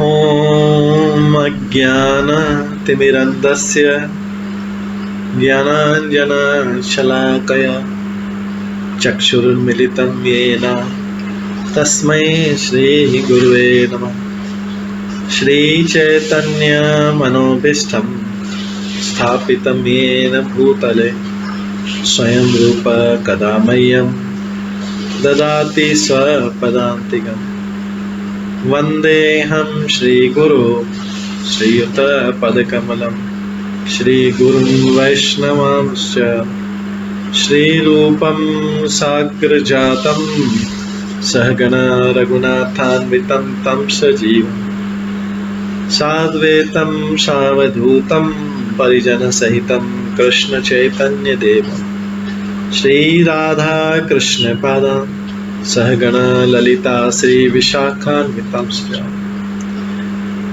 ॐ अज्ञानतिमिरन्धस्य ज्ञानाञ्जनशलाकया चक्षुरुन्मिलितं येन तस्मै श्रीगुरुवे नमः। श्रीचैतन्यमनोभीष्टं स्थापितं येन भूतले स्वयं रूप कदा मह्यं ददाति स्वपदान्तिकम्। वन्देऽहं श्रीगुरो श्रीयुतपदकमलं श्रीगुरुं वैष्णवांश्च श्रीरूपं साग्रजातं सहगण रघुनाथान्वितं तं सजीवं साद्वैतं सावधूतं परिजनसहितं कृष्णचैतन्यदेवं श्रीराधाकृष्णपादान् सहगण ललिता श्रीविशाखान्वितांश्च।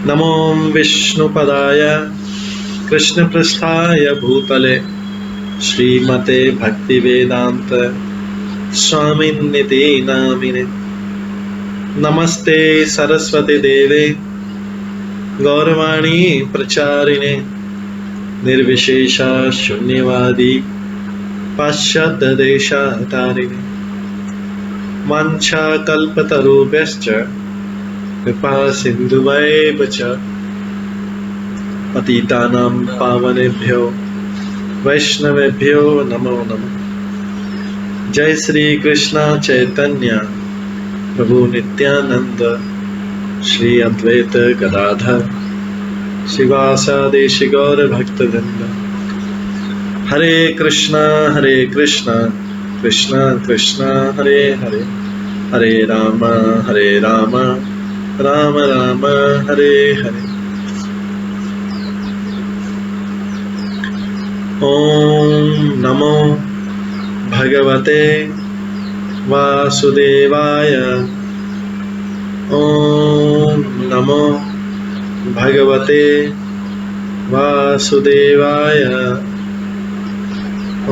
नमो विष्णुपदाय कृष्णपृष्ठाय भूतले श्रीमते भक्तिवेदान्त स्वामिन्निति नामिने। नमस्ते सरस्वती देवे गौरवाणी प्रचारिणे निर्विशेष शून्यवादी पाश्चात्य देशतारिणे। वाञ्छाकल्पतरुभ्यश्च कृपा सिन्धुभ्येव च पतितानां पावनेभ्यो वैष्णवेभ्यो नमो नमः। जय श्री कृष्ण चैतन्य प्रभु नित्यानंद श्री अद्वैत गदाधर शिवासादि गौर भक्तवृंद। हरे कृष्णा कृष्णा कृष्णा हरे हरे, हरे राम राम राम हरे हरे। ओम नमो भगवते वासुदेवाय। ओम नमो भगवते वासुदेवाय।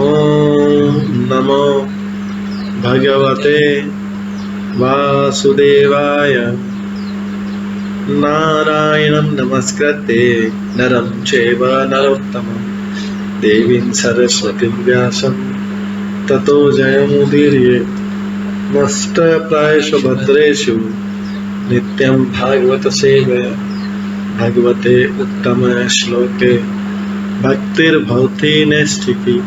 ओम नमो भगवते वासुदेवाय। नारायणं नमस्कृत्य नरं चैव नरोत्तमं देवीं सरस्वतीं व्यासं ततो जयमुदीरयेत्। नष्टप्रायेषु भद्रेषु नित्यं भागवत सेवया भगवते उत्तम श्लोके भक्तिर्भवति नैष्ठिकी।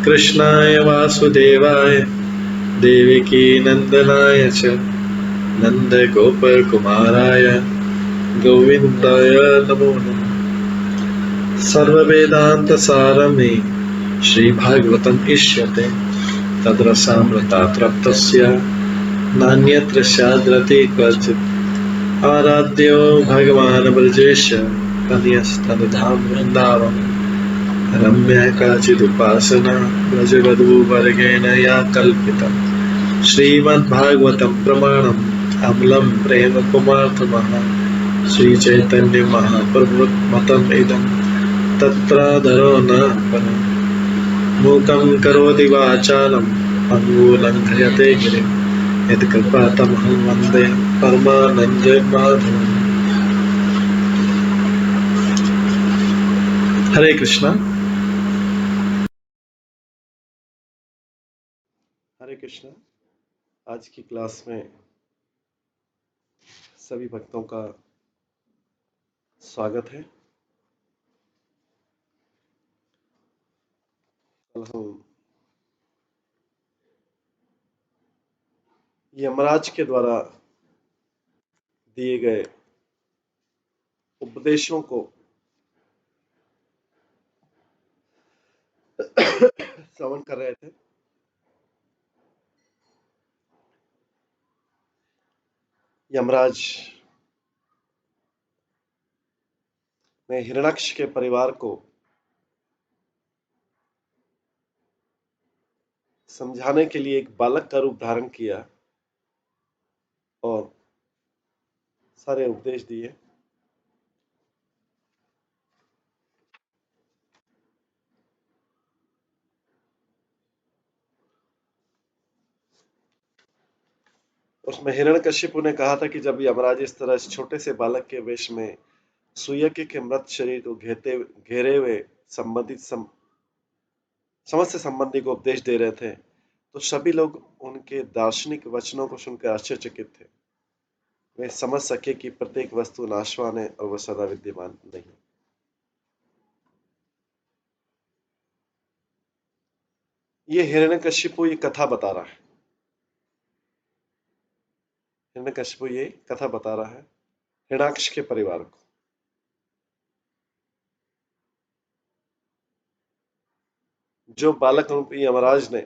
कृष्णाय वासुदेवाय देवकी नंदनाय च नन्दगोपकुमाराय गोविन्दाय नमो नमः। सर्ववेदान्तसारमे श्रीभागवतम् इष्यते तद्रसामृतात् नान्यत्र स्याद्रति क्वचित्। आराध्यो भगवान् ब्रजेश तनयस्तनुधाम वृन्दावन रम्या काचिदुपासना ब्रजवधूवर्गेण या कल्पिता। श्रीमद्भागवतं प्रमाणम् अम्लं प्रेम कुमार्थमः श्रीचैतन्य महाप्रभुमतम् इदं तत्रादरो न परम्। मूकं करोति वाचालं पङ्गुलङ्घयते गिरिं यत्कृपातमहं वन्दे परमानन्दमाधवम्। हरे कृष्णा। हरे कृष्णा। आज की क्लास में सभी भक्तों का स्वागत है। कल हम यमराज के द्वारा दिए गए उपदेशों को श्रवण कर रहे थे। यमराज ने हिरण्याक्ष के परिवार को समझाने के लिए एक बालक का रूप धारण किया और सारे उपदेश दिए। उसमें हिरण्यकशिपु ने कहा था कि जब यमराज इस तरह छोटे से बालक के वेश में सुयज्ञ के मृत शरीर को घेरे हुए समस्त संबंधी को उपदेश दे रहे थे, तो सभी लोग उनके दार्शनिक वचनों को सुनकर आश्चर्यचकित थे। वे समझ सके कि प्रत्येक वस्तु नाशवान है और वह सदा विद्यमान नहीं। ये हिरण्यकशिपु ये कथा बता रहा है। हिरण्यकशिपु ये कथा बता रहा है हिरण्याक्ष के परिवार को। जो बालक रूपी यमराज ने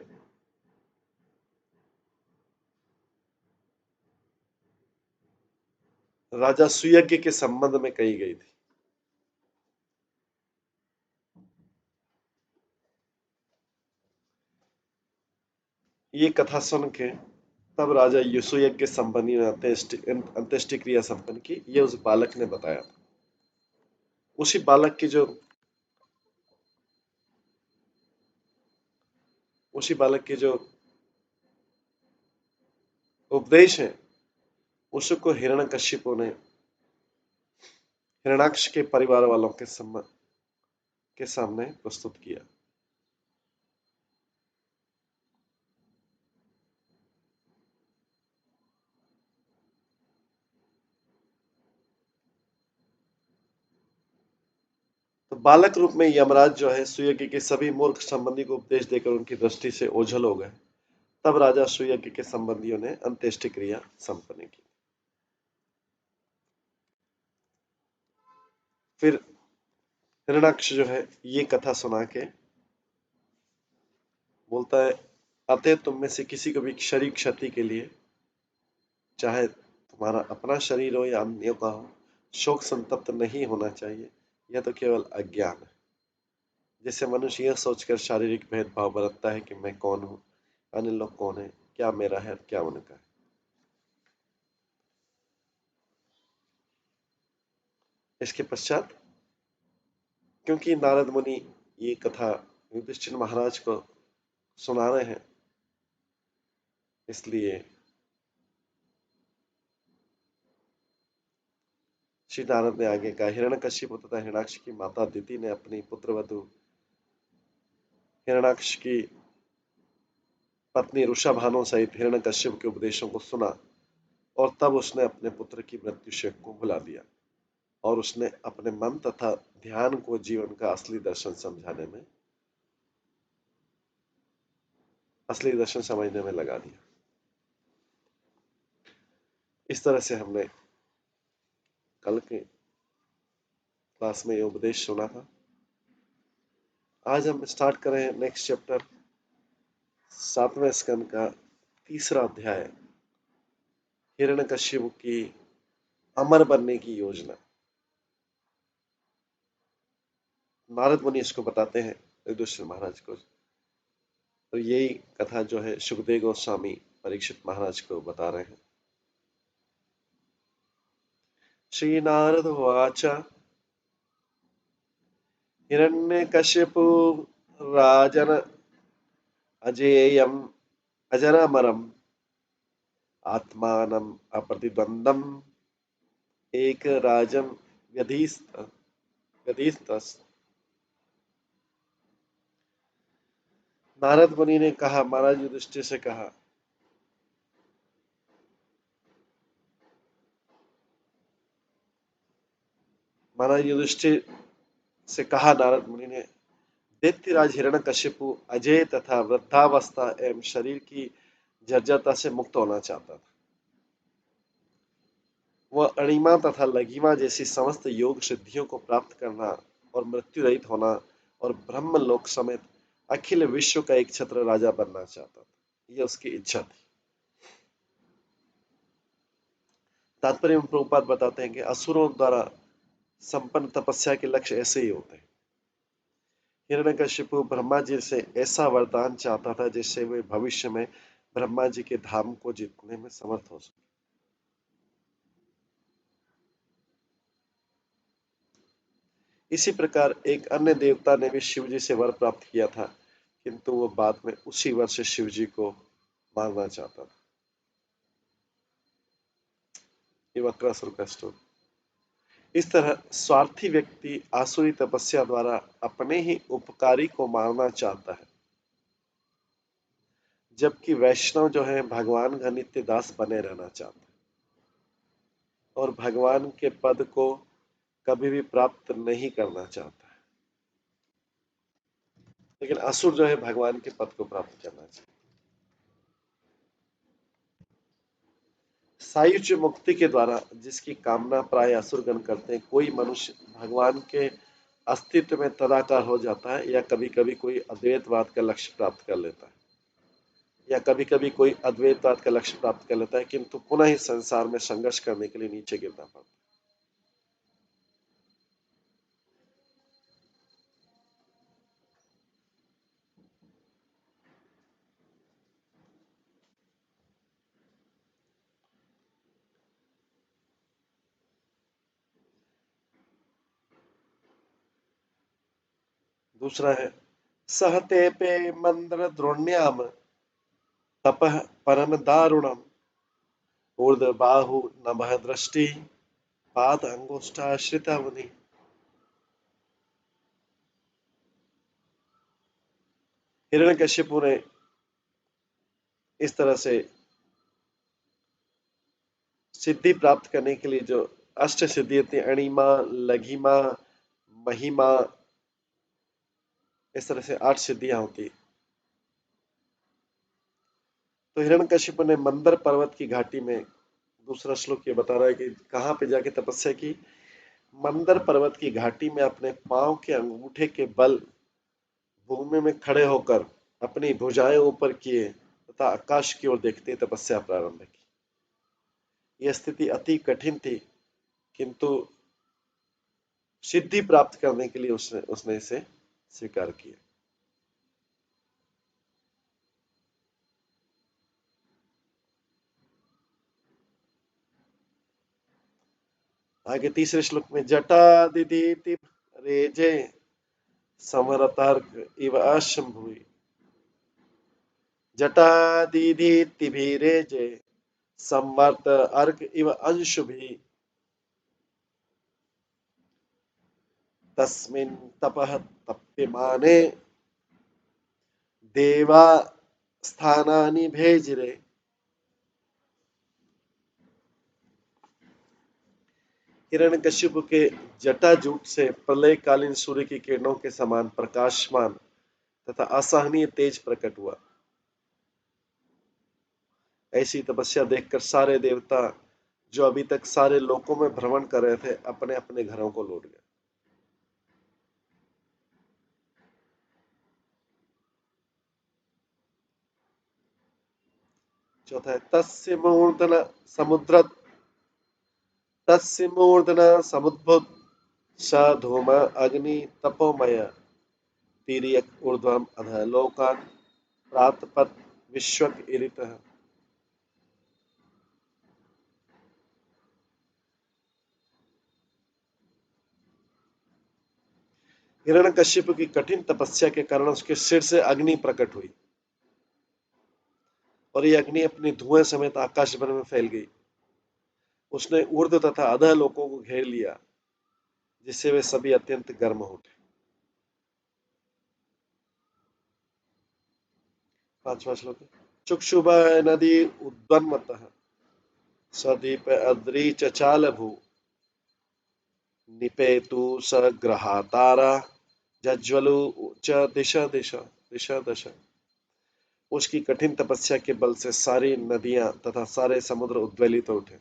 राजा सुयज्ञ के संबंध में कही गई थी। ये कथा सुन के तब राजा सुयज्ञ के संबंधी ने अंत्येष्टि क्रिया संपन्न की। ये उस बालक ने बताया था। उसी बालक के जो उपदेश है उसको हिरण्यकशिपु ने हिरण्याक्ष के परिवार वालों के सामने प्रस्तुत किया। तो बालक रूप में यमराज जो है सुयज्ञ के सभी मूर्ख संबंधी को उपदेश देकर उनकी दृष्टि से ओझल हो गए। तब राजा सुयज्ञ के संबंधियों ने अंत्येष्टि क्रिया संपन्न की। फिर हिरण्याक्ष जो है ये कथा सुना के बोलता है, अतः तुम में से किसी को भी शरीर क्षति के लिए, चाहे तुम्हारा अपना शरीर हो या अन्यों का हो, शोक संतप्त नहीं होना चाहिए। यह तो केवल अज्ञान है। जैसे मनुष्य यह सोचकर शारीरिक भेदभाव बरतता है कि मैं कौन हूं, अन्य लोग कौन है, क्या मेरा है क्या उनका है। इसके पश्चात क्योंकि नारद मुनि ये कथा युधिष्ठिर महाराज को सुना रहे हैं, इसलिए श्री नारद ने आगे कहा, हिरण्यकशिपु तथा हिरण्याक्ष की माता दिति ने अपनी पुत्रवधु हिरण्याक्ष की पत्नी रुषाभानु सहित हिरण्यकशिपु के उपदेशों को सुना और तब उसने अपने पुत्र की मृत्यु शोक को भुला दिया और उसने अपने मन तथा ध्यान को जीवन का असली दर्शन समझने में लगा दिया। इस तरह से हमने कल के क्लास में ये उपदेश सुना था। आज हम स्टार्ट करें नेक्स्ट चैप्टर, 7वें स्कंद का 3रा अध्याय, हिरण्यकशिपु की अमर बनने की योजना। नारद मुनि इसको बताते हैं युधिष्ठिर महाराज को, और यही कथा जो है सुखदेव गोस्वामी परीक्षित महाराज को बता रहे हैं। श्री नारद उवाच हिरण्यकशिपु राजन अजेयम् अजरामरम् आत्मानम् अप्रतिद्वन्द्वम् एकराजं व्यधिस्तस्। नारद मुनि ने कहा, महाराज युधिष्ठिर से कहा, महाराज युधिष्ठिर से कहा नारद मुनि ने, दैत्यराज हिरण्यकशिपु अजय तथा वृद्धावस्था एवं शरीर की जर्जरता से मुक्त होना चाहता था। वह अणिमा तथा लघिमा जैसी समस्त योग सिद्धियों को प्राप्त करना और मृत्यु रहित होना और ब्रह्मलोक समेत अखिल विश्व का एक छत्र राजा बनना चाहता था। यह उसकी इच्छा थी। तात्पर्य में प्रभुपाद बताते हैं कि असुरों द्वारा संपन्न तपस्या के लक्ष्य ऐसे ही होते हैं। हिरण्यकशिपु ब्रह्मा जी से ऐसा वरदान चाहता था जिससे वे भविष्य में ब्रह्मा जी के धाम को जीतने में समर्थ हो सके। इसी प्रकार एक अन्य देवता ने भी शिव जी से वर प्राप्त किया था, किंतु वो बाद में उसी वर से शिव जी को मारना चाहता था। ये वक्रासुर का स्टोरी। इस तरह स्वार्थी व्यक्ति आसुरी तपस्या द्वारा अपने ही उपकारी को मारना चाहता है, जबकि वैष्णव जो है भगवान का नित्य दास बने रहना चाहता है और भगवान के पद को कभी भी प्राप्त नहीं करना चाहता है। लेकिन असुर जो है भगवान के पद को प्राप्त करना चाहता है। सायुज्य मुक्ति के द्वारा जिसकी कामना प्राय असुरगण करते हैं, कोई मनुष्य भगवान के अस्तित्व में तदाकार हो जाता है, या कभी कभी कोई अद्वैतवाद का लक्ष्य प्राप्त कर लेता है, या कभी कभी कोई अद्वैतवाद का लक्ष्य प्राप्त कर लेता है, किंतु पुनः ही संसार में संघर्ष करने के लिए नीचे गिरना पड़ता है। दूसरा है सहते पे मंद्र द्रोण्याम तपः परम दारुणम ऊर्ध्वबाहु नभः दृष्टि पाद अंगुष्ठाश्रिता मुनि। हिरण्यकशिपु ने इस तरह से सिद्धि प्राप्त करने के लिए जो अष्ट सिद्धि थी, अणिमा, लघिमा, महिमा, इस तरह से 8 सिद्धियां होती। तो हिरण्यकशिपु ने मंदर पर्वत की घाटी में, दूसरा श्लोक ये बता रहा है कि कहां पे जाके तपस्या की, मंदर पर्वत की घाटी में अपने पांव के अंगूठे के बल भूमि में खड़े होकर अपनी भुजाएं ऊपर किए तथा आकाश की ओर देखते तपस्या प्रारंभ की। यह स्थिति अति कठिन थी, किंतु सिद्धि प्राप्त करने के लिए उसने इसे स्वीकार किया। आगे तीसरे श्लोक में जटादिदीति रेजे समरतार्क इव अशंभुई। जटादिदीतिभिरेजे संवर्त अर्क इव अंशुभि तस्मिन् तपः तप्यमाने देवा स्थानानि भेजिरे। हिरण्यकशिपु के जटाजूट से प्रलयकालीन सूर्य की किरणों के समान प्रकाशमान तथा असहनीय तेज प्रकट हुआ। ऐसी तपस्या देखकर सारे देवता जो अभी तक सारे लोकों में भ्रमण कर रहे थे, अपने अपने घरों को लौट गए। चौथा है तस्य मूर्धन समुद्भुत स धूम अग्नि तपोमय तिर्यक ऊर्ध्वम अधः लोकान प्रातपत विश्वक इरितः। हिरण्यकशिपु की कठिन तपस्या के कारण उसके सिर से अग्नि प्रकट हुई और ये अग्नि अपनी धुएं समेत आकाश भर में फैल गई। उसने ऊर्ध्व तथा अधः लोकों को घेर लिया, जिससे वे सभी अत्यंत गर्म हो उठे। पांचवा श्लोक चुक्षुभ नदी उद्वन्मतः सदीप अद्री चचाल भू निपेतु स ग्रहातारा जज्वलु च दिशा दिशा दिशा दशा। उसकी कठिन तपस्या के बल से सारी नदियां तथा सारे समुद्र उद्वेलित हो उठे।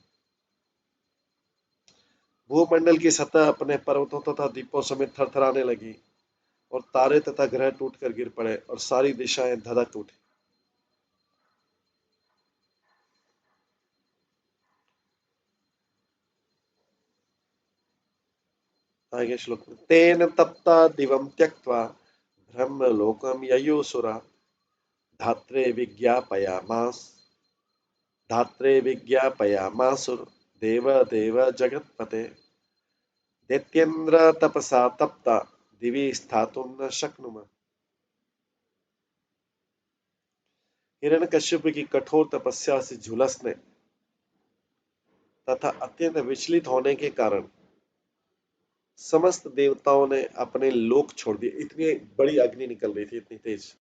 भूमंडल की सतह अपने पर्वतों तथा द्वीपों समेत थरथराने लगी और तारे तथा ग्रह टूटकर गिर पड़े और सारी दिशाएं धधक उठी। आगे श्लोक में तेन तप्ता दिवं त्यक्त्वा ब्रह्मलोकम ययुसुरा धात्रे विज्ञापयामासुर देव देव जगत्पते दैत्येन्द्र तपसा तप्ता दिवि स्थातुं न शक्नुम। हिरण्यकश्यप की कठोर तपस्या से झुलसने तथा अत्यंत विचलित होने के कारण समस्त देवताओं ने अपने लोक छोड़ दिए। इतनी बड़ी अग्नि निकल रही थी, इतनी तेज,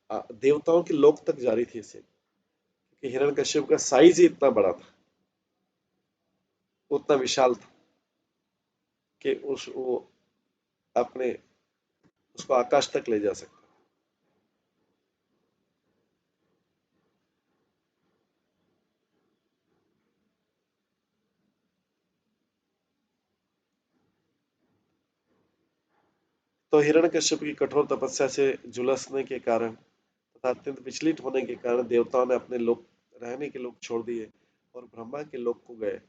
देवताओं के लोक तक जा रही थी इसे, कि हिरण्यकश्यप का साइज ही इतना बड़ा था, उतना विशाल था कि वो अपने उसको आकाश तक ले जा सकता। तो हिरण्यकश्यप की कठोर तपस्या से झुलसने के कारण तथा अत्यंत विचलित होने के कारण देवताओं ने अपने लोक, रहने के लोक छोड़ दिए और ब्रह्मा के लोक को गए,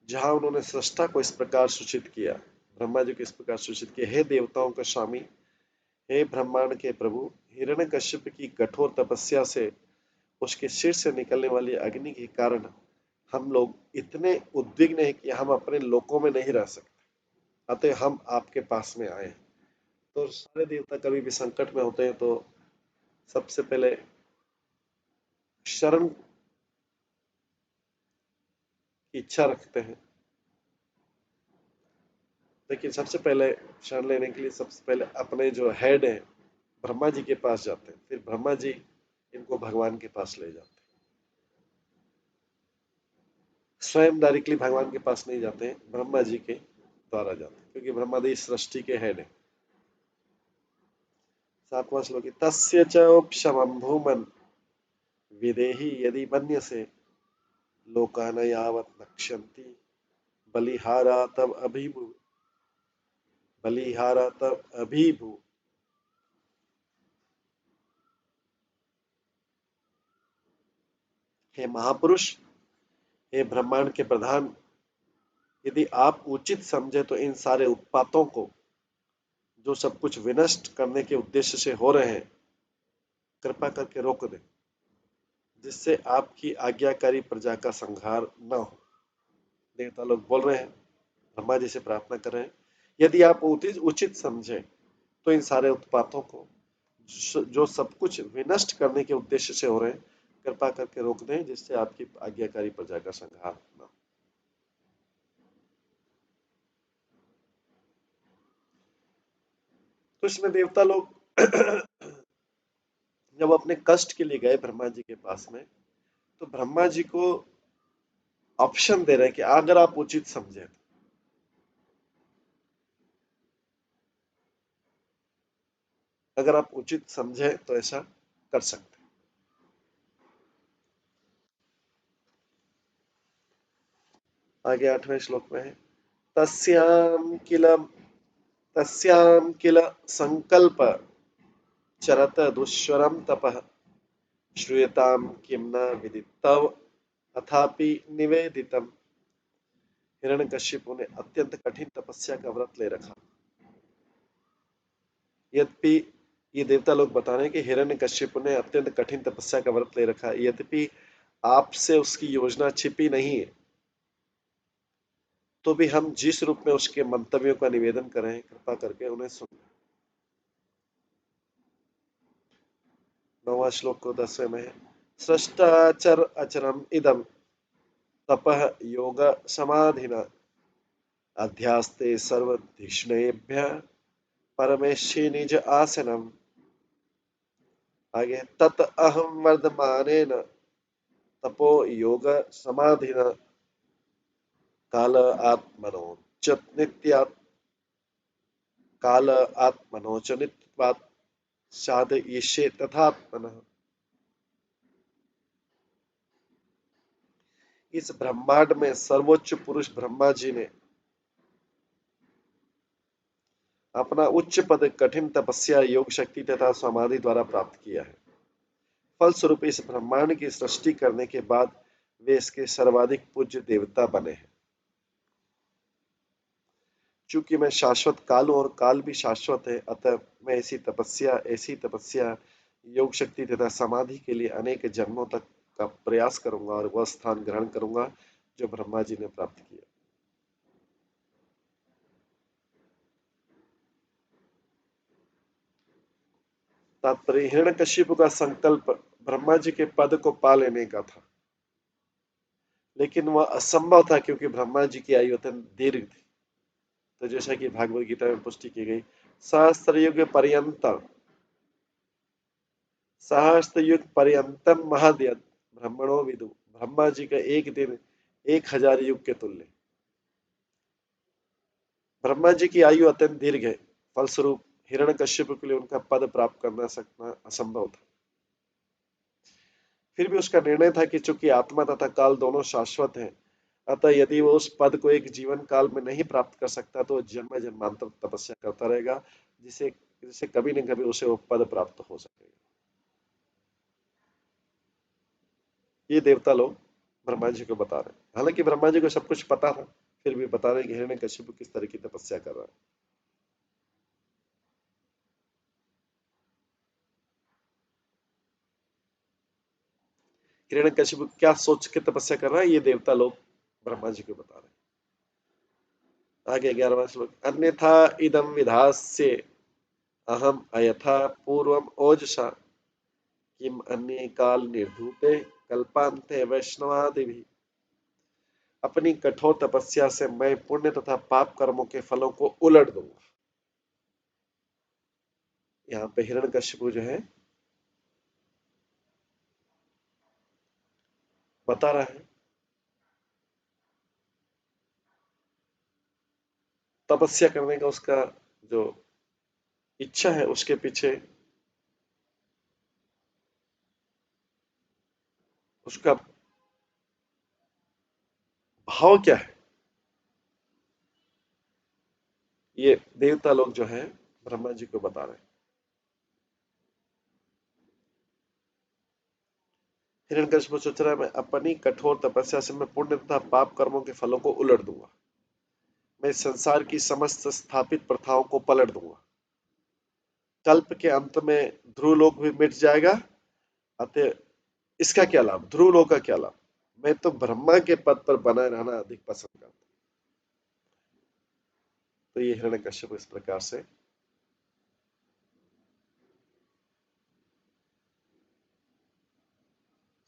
जहां उन्होंने सृष्टा को इस प्रकार सूचित किया, ब्रह्मा जी को इस प्रकार सूचित किया, हे देवताओं का स्वामी, हे ब्रह्मांड के प्रभु, हिरण्यकश्यप की कठोर तपस्या से उसके सिर से निकलने वाली अग्नि के कारण हम लोग इतने उद्विग्न हैं कि हम अपने लोकों में नहीं रह सकते, अतः हम आपके पास में आए। तो सारे देवता कभी भी संकट में होते हैं तो सबसे पहले शरण की इच्छा रखते हैं, लेकिन सबसे पहले शरण लेने के लिए सबसे पहले अपने जो हेड है ब्रह्मा जी के पास जाते हैं, फिर ब्रह्मा जी इनको भगवान के पास ले जाते हैं। स्वयं डायरेक्टली भगवान के पास नहीं जाते हैं, ब्रह्मा जी के द्वारा जाते हैं, क्योंकि ब्रह्मा जी सृष्टि के हेड है। 7वां श्लोक है, तस्य च उपशमं भूमन् विदेहि यदि मन्यसे लोकान यावत् नक्ष्यन्ति बलिहारा तब अभिभू बलिहारा तब अभिभू। हे महापुरुष, हे ब्रह्मांड के प्रधान, यदि आप उचित समझे तो इन सारे उत्पातों को, जो सब कुछ विनष्ट करने के उद्देश्य से हो रहे हैं, कृपा करके रोक दें, जिससे आपकी आज्ञाकारी प्रजा का संहार न हो। देवता लोग बोल रहे हैं, ब्रह्मा जी से प्रार्थना कर रहे हैं, यदि आप उचित समझे तो इन सारे उत्पातों को, जो सब कुछ विनष्ट करने के उद्देश्य से हो रहे हैं, कृपा करके रोक दें, जिससे आपकी आज्ञाकारी प्रजा का संहार न हो। तो इसमें देवता लोग जब अपने कष्ट के लिए गए ब्रह्मा जी के पास में, तो ब्रह्मा जी को ऑप्शन दे रहे हैं कि अगर आप उचित समझे, अगर आप उचित समझे तो ऐसा कर सकते हैं। आगे 8वें श्लोक में है, तस्याम किल संकल्प चरत दुष्वरम तपः श्रूयताम किम न विदितव अथापि निवेदितम। हिरण्यकश्यप ने अत्यंत कठिन तपस्या का व्रत ले रखा। यद्यपि ये देवता लोग बता रहे हैं कि हिरण्यकश्यप ने अत्यंत कठिन तपस्या का व्रत ले रखा, यद्यपि आपसे उसकी योजना छिपी नहीं है, तो भी हम जिस रूप में उसके मंतव्यों का निवेदन करें, कृपा करके उन्हें सुन। 9वां श्लोक को 10वें में है, सृष्टाचर अचरम इदम तपः योग समाधिना अध्यास्ते सर्वधिष्णेभ्य परमेश्वरी निज आसनम। आगे, तत अहम वर्धमानेन तपो योग समाधिना काल आत्मनो च नित्यात् काल आत्मनो च नित्यत्वात् साधयिष्ये तथात्मनः। इस ब्रह्मांड में सर्वोच्च पुरुष ब्रह्मा जी ने अपना उच्च पद कठिन तपस्या, योग शक्ति तथा समाधि द्वारा प्राप्त किया है। फलस्वरूप इस ब्रह्मांड की सृष्टि करने के बाद वे इसके सर्वाधिक पूज्य देवता बने हैं। चूंकि मैं शाश्वत काल हूं और काल भी शाश्वत है, अतः मैं ऐसी तपस्या, योग शक्ति तथा समाधि के लिए अनेक जन्मों तक का प्रयास करूंगा और वह स्थान ग्रहण करूंगा जो ब्रह्मा जी ने प्राप्त किया। तात्पर्य, हिरण्यकशिपु का संकल्प ब्रह्मा जी के पद को पा लेने का था, लेकिन वह असंभव था क्योंकि ब्रह्मा जी की आयु अत्यंत दीर्घ थी। तो जैसा कि भागवत गीता में पुष्टि की गई, सहस्त्र युग पर्यंतम महाद्यत ब्रह्मणो विदु, ब्रह्मा जी का एक दिन 1000 युग के तुल्य। ब्रह्मा जी की आयु अत्यंत दीर्घ है, फलस्वरूप हिरण्यकश्यप के लिए उनका पद प्राप्त करना सकना असंभव था। फिर भी उसका निर्णय था कि चूंकि आत्मा तथा काल दोनों शाश्वत हैं, अतः यदि वो उस पद को एक जीवन काल में नहीं प्राप्त कर सकता तो जन्म जन्मांतर तपस्या करता रहेगा, जिसे जिसे कभी न कभी उसे वो पद प्राप्त हो सकेगा। ये देवता लोग ब्रह्मा जी को बता रहे हैं। हालांकि ब्रह्मा जी को सब कुछ पता था, फिर भी बता रहे हैं कि हिरण्यकश्यप किस तरह की तपस्या कर रहा है। हिरण्यकश्यप क्या सोच के तपस्या कर रहा है, ये देवता लोग ब्रह्मा जी को बता रहे हैं। आगे 11वां श्लोक, अन्यथा इदम विधास्ये अहम अयथा पूर्वम ओजसा किम अन्य काल निर्धूते कल्पांते वैष्णवादिभिः। अपनी कठोर तपस्या से मैं पुण्य तथा पाप कर्मों के फलों को उलट दूंगा। यहाँ पे हिरण्यकश्यप जो है बता रहा है तपस्या करने का उसका जो इच्छा है, उसके पीछे उसका भाव क्या है, ये देवता लोग जो है ब्रह्मा जी को बता रहे हैं। हिरण्यकश्यप सोच रहा है मैं अपनी कठोर तपस्या से मैं पुण्य तथा पाप कर्मों के फलों को उलट दूंगा, मैं संसार की समस्त स्थापित प्रथाओं को पलट दूंगा। कल्प के अंत में ध्रुवलोक भी मिट जाएगा, अतः इसका क्या लाभ, ध्रुवलोक का क्या लाभ, मैं तो ब्रह्मा के पद पर बना रहना अधिक पसंद करता। तो ये हिरण्यकश्यप इस प्रकार से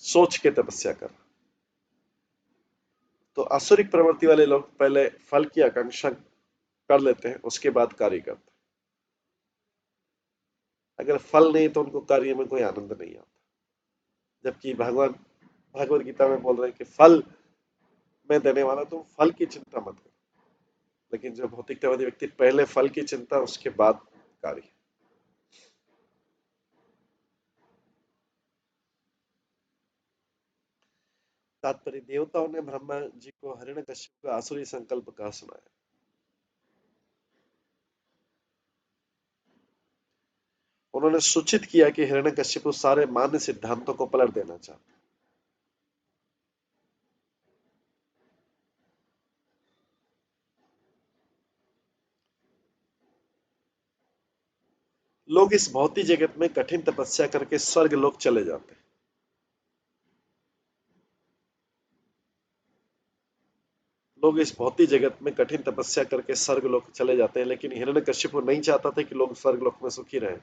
सोच के तपस्या कर। तो आसुरिक प्रवृत्ति वाले लोग पहले फल की आकांक्षा कर लेते हैं, उसके बाद कार्य करते हैं। अगर फल नहीं तो उनको कार्य में कोई आनंद नहीं आता। जबकि भगवान भगवत गीता में बोल रहे हैं कि फल मैं देने वाला, तुम फल की चिंता मत करो। लेकिन जो भौतिकतावादी व्यक्ति पहले फल की चिंता, उसके बाद कार्य। तात्पर्य, देवताओं ने ब्रह्मा जी को हिरण्यकश्यप का आसुरी संकल्प कहा सुनाया। उन्होंने सूचित किया कि हिरण्यकश्यप सारे मान्य सिद्धांतों को पलट देना चाहता। लोग इस भौतिक जगत में कठिन तपस्या करके स्वर्ग लोक चले जाते हैं। लोग इस भौतिक जगत में कठिन तपस्या करके स्वर्ग लोक चले जाते हैं, लेकिन हिरण्यकश्यप नहीं चाहता था कि लोग स्वर्ग लोक में सुखी रहें,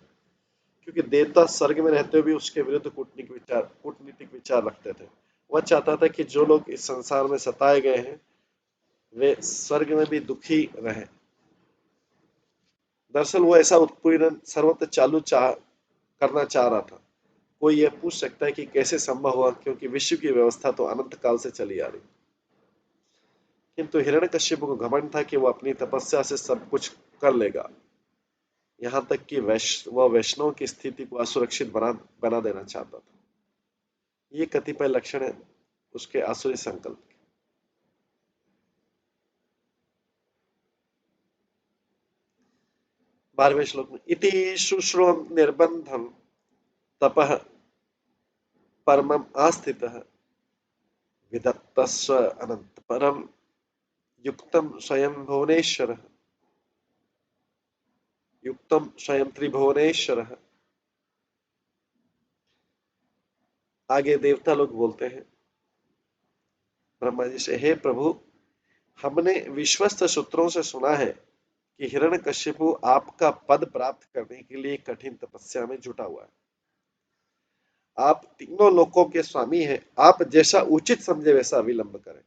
क्योंकि देवता स्वर्ग में रहते हुए भी उसके विरुद्ध कूटनीतिक विचार रखते थे। वह चाहता था कि जो लोग इस संसार में सताए गए हैं वे स्वर्ग में भी दुखी रहें। दरअसल वो ऐसा उत्पीड़न सर्वत्र करना चाह रहा था। कोई यह पूछ सकता है कि कैसे संभव हुआ, क्योंकि विश्व की व्यवस्था तो अनंत काल से चली आ रही। किंतु हिरण्यकश्यप को घमंड था कि वह अपनी तपस्या से सब कुछ कर लेगा, यहाँ तक कि वह वैष्णव की स्थिति को असुरक्षित बना देना चाहता था। ये कतिपय लक्षण है उसके आसुरी संकल्प के। 12वें श्लोक में, इति शुश्रूषं निर्बंधं तपः परमम् आस्थितः विदत्तस्व अनंतपरं युक्तं स्वयं त्रिभुवनेश्वरः। आगे देवता लोग बोलते हैं ब्रह्मा जी से, हे प्रभु, हमने विश्वस्त सूत्रों से सुना है कि हिरण्यकश्यपु आपका पद प्राप्त करने के लिए कठिन तपस्या में जुटा हुआ है। आप तीनों लोकों के स्वामी हैं, आप जैसा उचित समझे वैसा अविलंब करें।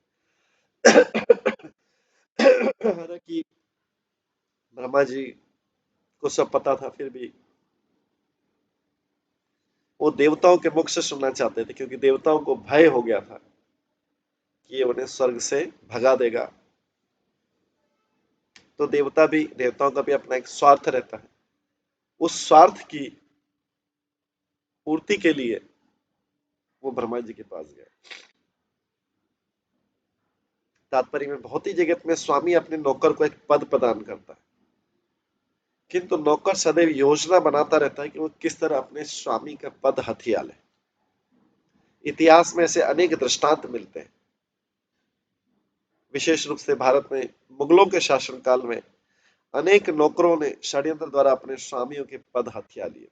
हालांकि ब्रह्मा जी को सब पता था, फिर भी वो देवताओं के मुख से सुनना चाहते थे, क्योंकि देवताओं को भय हो गया था कि ये उन्हें स्वर्ग से भगा देगा। तो देवताओं का भी अपना एक स्वार्थ रहता है। उस स्वार्थ की पूर्ति के लिए वो ब्रह्मा जी के पास गए। तात्पर्य में भौतिक जगत में स्वामी अपने नौकर को एक पद प्रदान करता है, किंतु नौकर सदैव योजना बनाता रहता है कि वो किस तरह अपने स्वामी का पद हथिया ले। इतिहास में ऐसे अनेक दृष्टांत मिलते हैं। विशेष रूप से भारत में मुगलों के शासनकाल में अनेक नौकरों ने षड्यंत्र द्वारा अपने स्वामियों के पद हथिया लिए।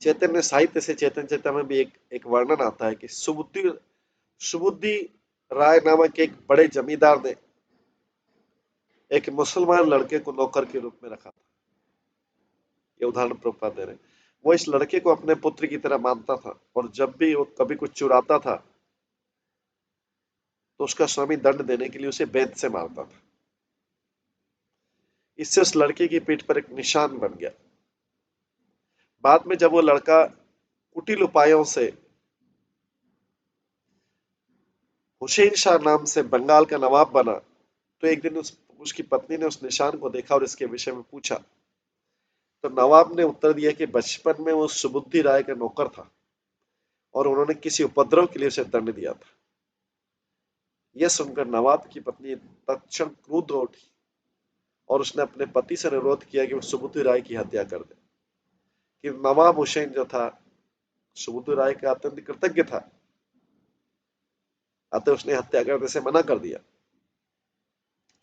चैतन्य साहित्य से चैतन्य चेता में भी एक वर्णन आता है कि सुबुद्धि राय नामक एक बड़े जमींदार ने एक मुसलमान लड़के को नौकर के रूप में रखा था। ये उदाहरण प्रभुपाद दे रहे हैं। वो इस लड़के को अपने पुत्र की तरह मानता था, और जब भी वो कभी कुछ चुराता था तो उसका स्वामी दंड देने के लिए उसे बेत से मारता था। इससे उस लड़के की पीठ पर एक निशान बन गया। बाद में जब वो लड़का कुटिल उपायों से हुसैन शाह नाम से बंगाल का नवाब बना, तो एक दिन उसकी पत्नी ने उस निशान को देखा और इसके विषय में पूछा। तो नवाब ने उत्तर दिया कि बचपन में वो सुबुद्धि राय का नौकर था और उन्होंने किसी उपद्रव के लिए उसे दंड दिया था। यह सुनकर नवाब की पत्नी तत्क्षण क्रुद्ध हो उठी और उसने अपने पति से अनुरोध किया कि वो सुबुद्धि राय की हत्या कर दे। कि नवाब हुसैन जो था सुबुद्धि राय का अत्यंत कृतज्ञ था, अतः उसने हत्या करने से मना कर दिया।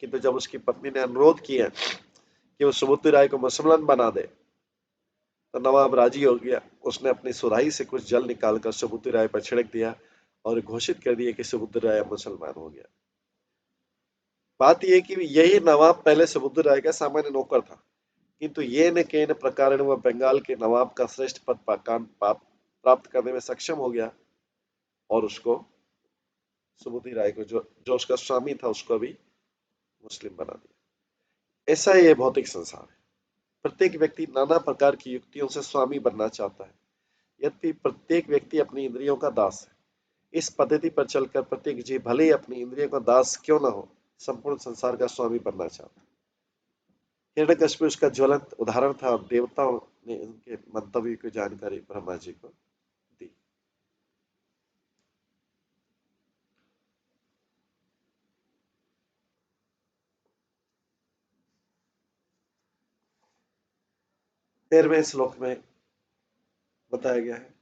किंतु जब उसकी पत्नी ने अनुरोध किया कि वो सुबुद्धि राय को मुसलमान बना दे, तो नवाब राजी हो गया। उसने अपनी सुराही से कुछ जल निकालकर सुबुद्धि राय पर छिड़क दिया और घोषित कर दिया कि सुबुद्धि राय मुसलमान हो गया। बात यह कि यही नवाब पहले सुबुद्धि राय का सामान्य नौकर था, किंतु ये न केन प्रकार वह बंगाल के नवाब का श्रेष्ठ पद प्राप्त करने में सक्षम हो गया और उसको सुबुद्धि राय को जो उसका स्वामी था उसको भी मुस्लिम बना दिया। ऐसा ही ये भौतिक संसार है। प्रत्येक व्यक्ति नाना प्रकार की युक्तियों से स्वामी बनना चाहता है, यद्यपि प्रत्येक व्यक्ति अपनी इंद्रियों का दास है। इस पद्धति पर चलकर प्रत्येक जीव भले ही अपनी इंद्रियों का दास क्यों न हो, संपूर्ण संसार का स्वामी बनना चाहता है। हिरण्यकशिपु उसका ज्वलंत उदाहरण था और देवताओं ने उनके मंतव्य की जानकारी ब्रह्मा जी को दी। तेरहवें श्लोक में बताया गया है,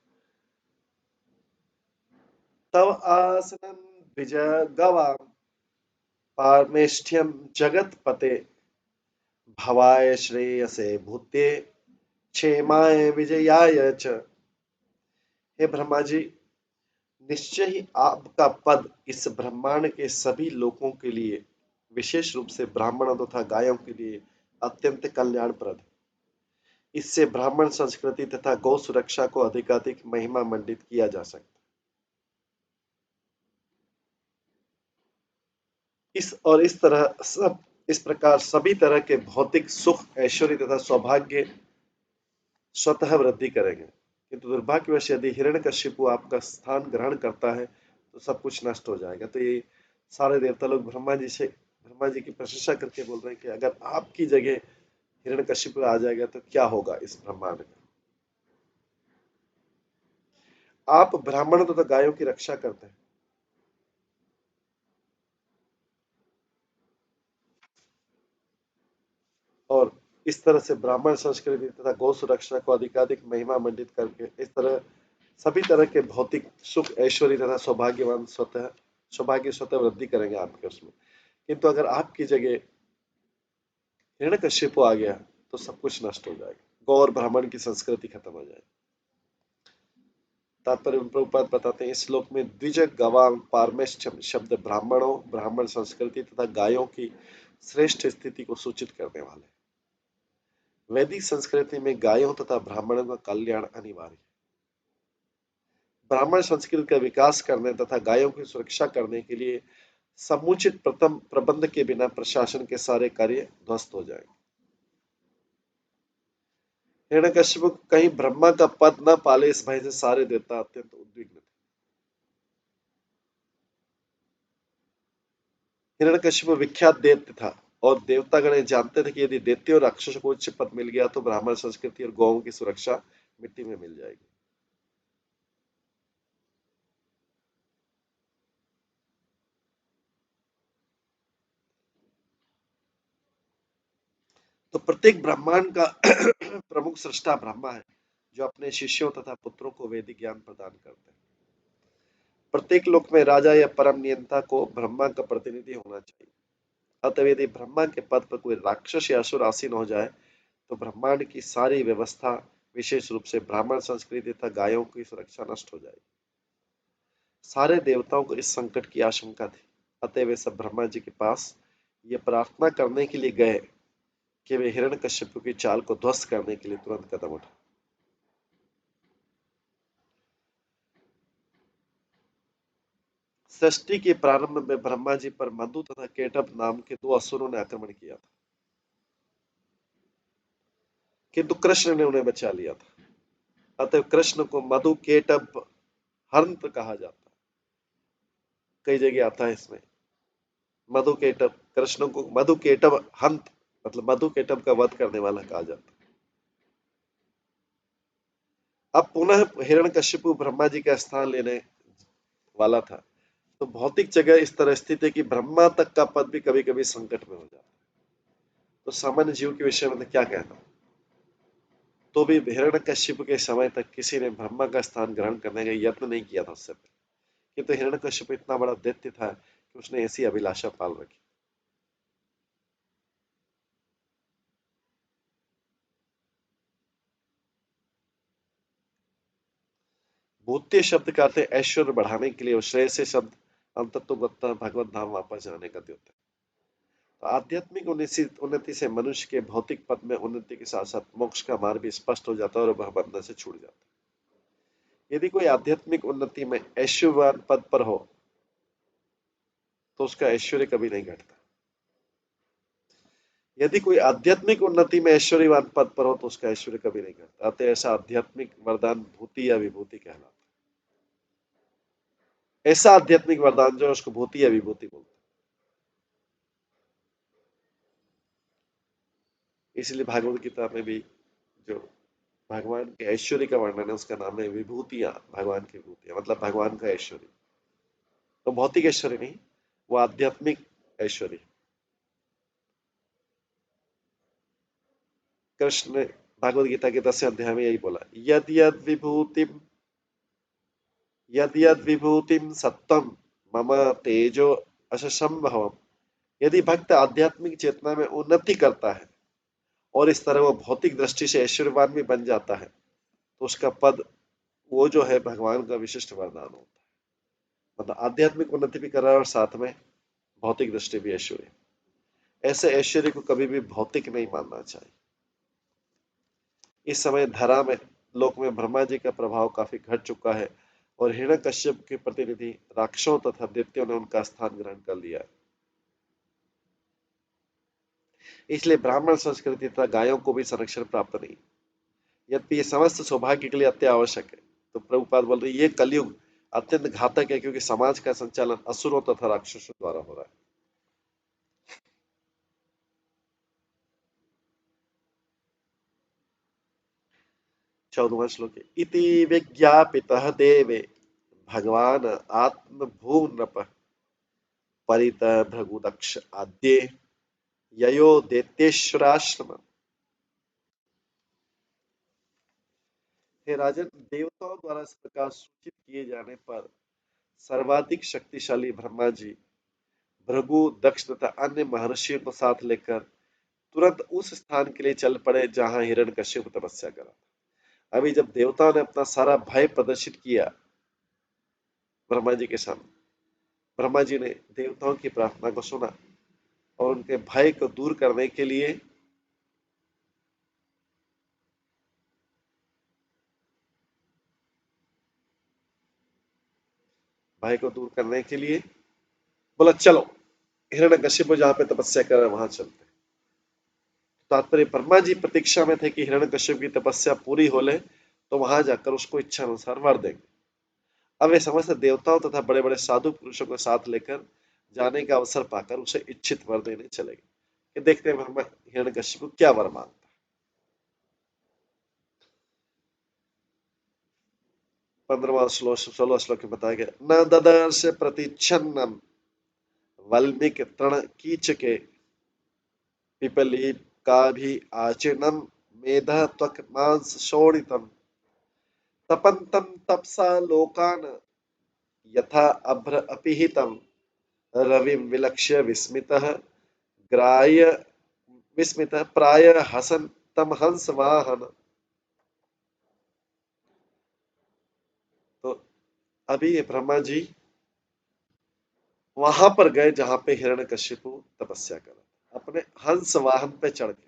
तव आसनं विजय गवाम पारमेष्ठ्यम जगत पते भवाय श्रेयसे भूते क्षेमाय विजयाय च। हे ब्रह्मा जी, निश्चय ही आपका पद इस ब्रह्मांड के सभी लोगों के लिए, विशेष रूप से ब्राह्मणों तथा गायों के लिए अत्यंत कल्याणप्रद है। इससे ब्राह्मण संस्कृति तथा गौ सुरक्षा को अधिकाधिक महिमा मंडित किया जा सकता है। इस प्रकार सभी तरह के भौतिक सुख, ऐश्वर्य तथा सौभाग्य स्वतः वृद्धि करेंगे, किंतु दुर्भाग्यवश यदि हिरण्यकशिपु आपका स्थान ग्रहण करता है तो सब कुछ नष्ट हो जाएगा। तो ये सारे देवता लोग ब्रह्मा जी की प्रशंसा करके बोल रहे हैं कि अगर आपकी जगह हिरण्यकशिपु आ जाएगा तो क्या होगा इस ब्रह्मांड का। आप ब्राह्मणों तथा गायों की रक्षा करते हैं, और इस तरह से ब्राह्मण संस्कृति तथा गौ सुरक्षा को अधिकाधिक महिमा मंडित करके इस तरह सभी तरह के भौतिक सुख, ऐश्वर्य तथा सौभाग्य स्वतः वृद्धि करेंगे आपके उसमें। किंतु अगर आपकी जगह हिरण्यकशिपु आ गया तो सब कुछ नष्ट हो जाएगा, गौ और ब्राह्मण की संस्कृति खत्म हो जाएगी। तात्पर्य प्रभुपाद बताते हैं, इस श्लोक में द्विज गवाम पारमेष्ठ्यम शब्द ब्राह्मण संस्कृति तथा गायों की श्रेष्ठ स्थिति को सूचित करने वाले। वैदिक संस्कृति में गायों तथा ब्राह्मणों का कल्याण अनिवार्य है। ब्राह्मण संस्कृति का विकास करने तथा गायों की सुरक्षा करने के लिए समुचित प्रथम प्रबंध के बिना प्रशासन के सारे कार्य ध्वस्त हो जाएंगे। हिरण्यकश्यप कहीं ब्रह्मा का पद न पाले इस भय से सारे देवता अत्यंत उद्विग्न थे। हिरण्यकश्यप विख्यात दैत्य था और देवतागण जानते थे कि यदि दैत्य और राक्षसों को उच्च पद मिल गया तो ब्राह्मण संस्कृति और गौओं की सुरक्षा मिट्टी में मिल जाएगी। तो प्रत्येक ब्रह्मांड का प्रमुख सृष्टा ब्रह्मा है, जो अपने शिष्यों तथा पुत्रों को वैदिक ज्ञान प्रदान करते हैं। प्रत्येक लोक में राजा या परम नियंता को ब्रह्मा का प्रतिनिधि होना चाहिए। अतः यदि ब्रह्मा के पद पर कोई राक्षस या असुर आसीन हो जाए तो ब्रह्मांड की सारी व्यवस्था, विशेष रूप से ब्राह्मण संस्कृति तथा गायों की सुरक्षा नष्ट हो जाएगी। सारे देवताओं को इस संकट की आशंका थी, अतः वे सब ब्रह्मा जी के पास ये प्रार्थना करने के लिए गए कि वे हिरण्यकश्यप की चाल को ध्वस्त करने के लिए तुरंत कदम उठाएं। सृष्टि के प्रारंभ में ब्रह्मा जी पर मधु तथा केटभ नाम के दो असुरों ने आक्रमण किया था, किंतु कृष्ण ने उन्हें बचा लिया था। अतः कृष्ण को मधु केटभ हंत कहा जाता है। कई जगह आता है इसमें मधु केटभ, कृष्ण को मधु केटभ हंत मतलब मधु केटभ का वध करने वाला कहा जाता है। अब पुनः हिरण्यकश्यप ब्रह्मा जी का स्थान लेने वाला था, तो भौतिक जगह इस तरह स्थित है कि ब्रह्मा तक का पद भी कभी कभी संकट में हो जाता है। तो सामान्य जीव के विषय में तो क्या कहना, तो भी हिरण्यकश्यप के समय तक किसी ने ब्रह्मा का स्थान ग्रहण करने का यत्न नहीं किया था उससे पहले, किंतु हिरण्यकश्यप इतना बड़ा दैत्य था कि उसने ऐसी अभिलाषा पाल रखी। भूत्य शब्द का अर्थ है ऐश्वर्य बढ़ाने के लिए, और श्रेय से शब्द अंतत्वगत भगवत धाम वापस जाने का द्योतक है। तो आध्यात्मिक उन्नति से मनुष्य के भौतिक पद में उन्नति के साथ साथ मोक्ष का मार्ग भी स्पष्ट हो जाता है और वह बंधन से छूट जाता है। यदि कोई आध्यात्मिक उन्नति में ऐश्वर्यवान पद पर हो तो उसका ऐश्वर्य कभी नहीं घटता। यदि कोई आध्यात्मिक उन्नति में ऐश्वर्यवान पद पर हो तो उसका ऐश्वर्य कभी नहीं घटता। अतः ऐसा आध्यात्मिक वरदान भूति या विभूति कहलाता है। ऐसा आध्यात्मिक वरदान जो है उसको भूति या विभूति बोलते हैं। इसलिए भागवत गीता में भी जो भगवान के ऐश्वर्य का वर्णन है उसका नाम है विभूतियां, भगवान की विभूतियां मतलब भगवान का ऐश्वर्य। तो भौतिक ऐश्वर्य नहीं, वो आध्यात्मिक ऐश्वर्य। कृष्ण ने भागवत गीता के 10वें अध्याय में यही बोला, यद यद विभूतिम सत्तम मम तेजो असंभवम। यदि भक्त आध्यात्मिक चेतना में उन्नति करता है और इस तरह वो भौतिक दृष्टि से ऐश्वर्यवान भी बन जाता है तो उसका पद वो जो है भगवान का विशिष्ट वरदान होता है। मतलब आध्यात्मिक उन्नति भी कर रहा है और साथ में भौतिक दृष्टि भी ऐश्वर्य। ऐसे ऐश्वर्य को कभी भी भौतिक नहीं मानना चाहिए। इस समय धरा में लोक में ब्रह्मा जी का प्रभाव काफी घट चुका है और हिरण्यकश्यप के प्रतिनिधि राक्षसों तथा दैत्यों ने उनका स्थान ग्रहण कर लिया है। इसलिए ब्राह्मण संस्कृति तथा गायों को भी संरक्षण प्राप्त नहीं, यद्यपि ये समस्त सौभाग्य के लिए अति आवश्यक है। तो प्रभुपाद बोल रहे ये कलयुग अत्यंत घातक है क्योंकि समाज का संचालन असुरों तथा राक्षसों द्वारा हो रहा है। 14वां श्लोक है, इति विज्ञापितः देवे भगवान आत्मभूनृप परित भृगुदक्ष आद्ये ययो दैत्येश्वराश्रम। हे राजन, देवताओं द्वारा इस प्रकार सूचित किए जाने पर सर्वाधिक शक्तिशाली ब्रह्मा जी भृगु, दक्ष तथा अन्य महर्षियों को साथ लेकर तुरंत उस स्थान के लिए चल पड़े जहां हिरण्यकश्यप तपस्या करा। अभी जब देवताओं ने अपना सारा भय प्रदर्शित किया ब्रह्मा जी के सामने, ब्रह्मा जी ने देवताओं की प्रार्थना को सुना और उनके भय को दूर करने के लिए भय को दूर करने के लिए बोला चलो हिरण्यकशिपु जहाँ पे तपस्या कर रहे वहां चलते। तात्पर्य ब्रह्मा जी प्रतीक्षा में थे कि हिरण्यकश्यप की तपस्या पूरी हो ले तो वहां जाकर उसको इच्छा अनुसार वर देंगे। अब वे समस्त देवताओं तथा बड़े बड़े साधु पुरुषों को साथ लेकर जाने का अवसर पाकर उसे इच्छित वर देने चले गए कि देखते हैं ब्रह्मा हिरण्यकश्यप क्या वर मांगता। 15वां श्लोक 16वां श्लोक में बताया गया न ददर्श प्रतिच्छन्नम वल्मीक तृण कीचके पिपली का भी आचरणम मेधा त्वक मांस शोणितम तपंतम तपसा लोकान यथा अभ्र अपिहितम रविं विलक्ष्य विस्मितः ग्राह्य विस्मितः प्राय हसन तम हंस वाहन। तो अभी ये ब्रह्मा जी वहां पर गए जहां पे हिरण्यकशिपु तपस्या कर रहा, अपने हंस वाहन पे चढ़ के,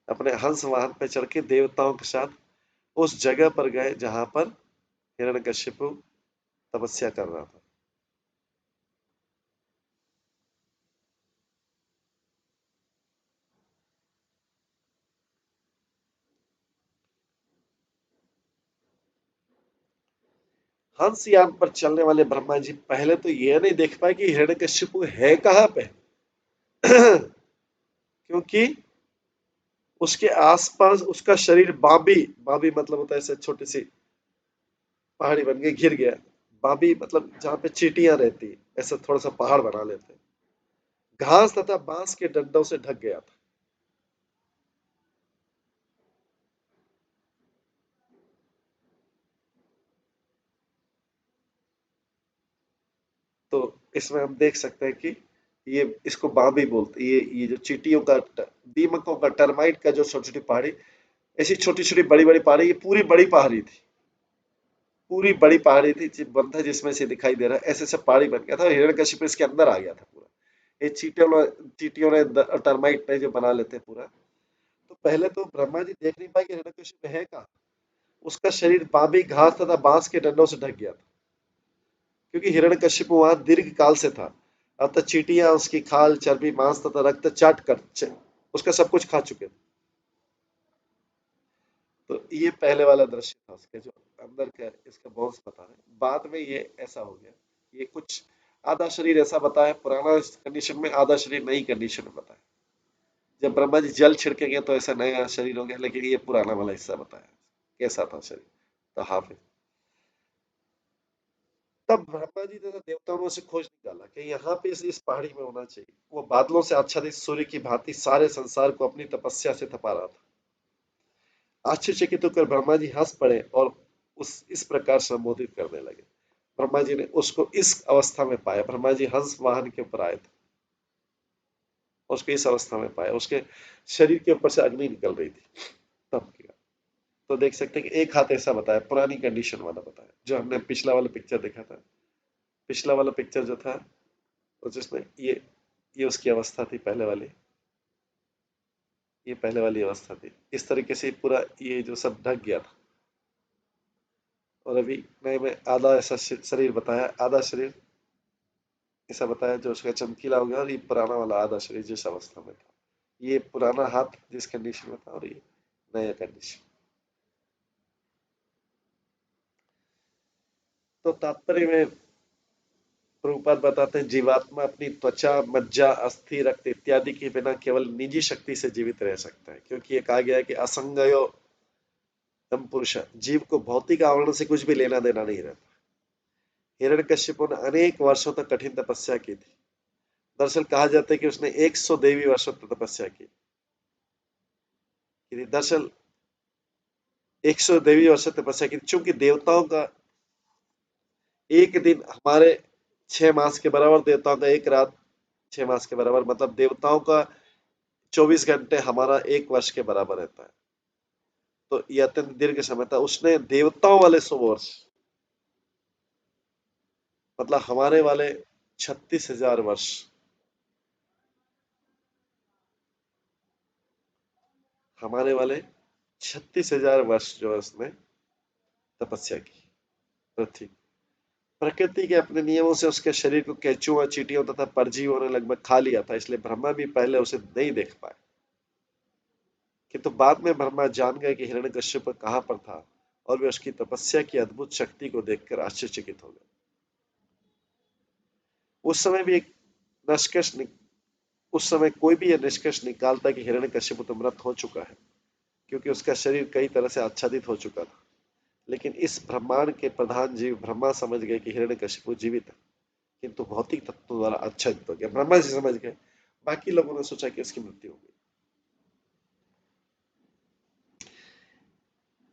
अपने हंस वाहन पे चढ़ के देवताओं के साथ उस जगह पर गए जहां पर हिरण्यकशिपु तपस्या कर रहा था। हंस यान पर चलने वाले ब्रह्मा जी पहले तो ये नहीं देख पाए कि हिरण्यकशिपु है कहां पे क्योंकि उसके आसपास उसका शरीर बाबी, बाबी मतलब होता है ऐसे छोटी सी पहाड़ी बन के घिर गया। बाबी मतलब जहां पे चींटियां रहती, ऐसा थोड़ा सा पहाड़ बना लेते, घास तथा बांस के डंडों से ढक गया था। तो इसमें हम देख सकते हैं कि ये इसको बाबी बोलते, ये जो चींटियों का दीमकों का टर्माइट का जो छोटी छोटी पहाड़ी, ऐसी छोटी छोटी बड़ी बड़ी पहाड़ी, ये पूरी बड़ी पहाड़ी थी, पूरी बड़ी पहाड़ी थी, बंधा जिसमें से दिखाई दे रहा है ऐसे सब पहाड़ी बन गया था। हिरण्यकशिपु इसके अंदर आ गया था पूरा। ये चींटियों ने टर्माइट ने जो बना लेते पूरा। तो पहले तो ब्रह्मा जी देख नहीं पाए कि हिरण्यकशिपु है कहाँ। उसका शरीर बाबी घास तथा बांस के डंडों से ढक गया था क्योंकि हिरण्यकशिपु वहां दीर्घ काल से था। अतः चींटियां उसकी खाल चर्बी मांस तथा रक्त चाट कर उसका सब कुछ खा चुके थे। तो ये पहले वाला दृश्य था उसके, जो अंदर का इसका बोन्स बता रहे। बाद में ये ऐसा हो गया, ये कुछ आधा शरीर ऐसा बताया पुराना कंडीशन में, आधा शरीर नई कंडीशन में बताया। जब ब्रह्मा जी जल छिड़केंगे तो ऐसा नया शरीर हो गया, लेकिन ये पुराना वाला हिस्सा बताया कैसा था शरीर। तो हाफिज तब ब्रह्मा जी ने देवताओं में से खोज निकाला कि यहाँ पे इस पहाड़ी में होना चाहिए। वो बादलों से आच्छादित सूर्य की भांति सारे संसार को अपनी तपस्या से तपा रहा था। आश्चर्यचकित होकर ब्रह्मा जी हंस पड़े और उस इस प्रकार संबोधित करने लगे। ब्रह्मा जी ने उसको इस अवस्था में पाया। ब्रह्मा जी हंस वाहन के ऊपर आए थे, उसको इस अवस्था में पाया, उसके शरीर के ऊपर से अग्नि निकल रही थी तब किया। तो देख सकते हैं कि एक हाथ ऐसा बताया, पुरानी कंडीशन वाला बताया, जो हमने पिछला वाला पिक्चर देखा था। पिछला वाला पिक्चर जो था जिसमें ये उसकी अवस्था थी पहले वाली, ये पहले वाली अवस्था थी। इस तरीके से पूरा ये जो सब ढक गया था। और अभी नए में आधा ऐसा शरीर बताया, आधा शरीर ऐसा बताया जो उसका चमकीला हो गया, और ये पुराना वाला आधा शरीर जिस अवस्था में था। ये पुराना हाथ जिस कंडीशन में था और ये नया कंडीशन। तो तात्पर्य में प्रभुपाद बताते हैं जीवात्मा अपनी त्वचा मज्जा अस्थि रक्त इत्यादि के बिना केवल निजी शक्ति से जीवित रह सकता है, क्योंकि ये कहा गया है कि असंगयो तम पुरुष, जीव को भौतिक आवरण से कुछ भी लेना देना नहीं रहता। हिरण्यकश्यप ने अनेक वर्षों तक कठिन तपस्या की थी। दरअसल कहा जाता है कि उसने 100 देवी वर्षों तक तपस्या की थी। दरअसल 100 देवी वर्षों तक तपस्या की, चूंकि देवताओं का एक दिन हमारे 6 मास के बराबर, देवताओं का एक रात 6 मास के बराबर, मतलब देवताओं का 24 घंटे हमारा 1 वर्ष के बराबर रहता है। तो यह अत्यंत दीर्घ समय था। उसने देवताओं वाले 100 वर्ष, मतलब हमारे वाले 36,000 वर्ष, हमारे वाले 36,000 वर्ष जो है उसने तपस्या की पृथ्वी। प्रकृति के अपने नियमों से उसके शरीर को केंचुओं, चींटियों तथा परजीवियों ने लगभग खा लिया था, इसलिए ब्रह्मा भी पहले उसे नहीं देख पाए। किंतु बाद में ब्रह्मा जान गए कि हिरण्यकश्यप कहाँ पर था और वे उसकी तपस्या की अद्भुत शक्ति को देखकर आश्चर्यचकित हो गए। उस समय भी एक निष्कर्ष उस समय कोई भी यह निष्कर्ष निकालता कि हिरण्यकश्यप तो मृत हो चुका है, क्योंकि उसका शरीर कई तरह से आच्छादित हो चुका था। लेकिन इस ब्रह्मांड के प्रधान जीव ब्रह्मा समझ गए कि हिरण्यकश्यप जीवित है, किंतु भौतिक तत्वों द्वारा आच्छादित हो गया। ब्रह्मा जी समझ गए, बाकी लोगों ने सोचा कि उसकी मृत्यु हो गई।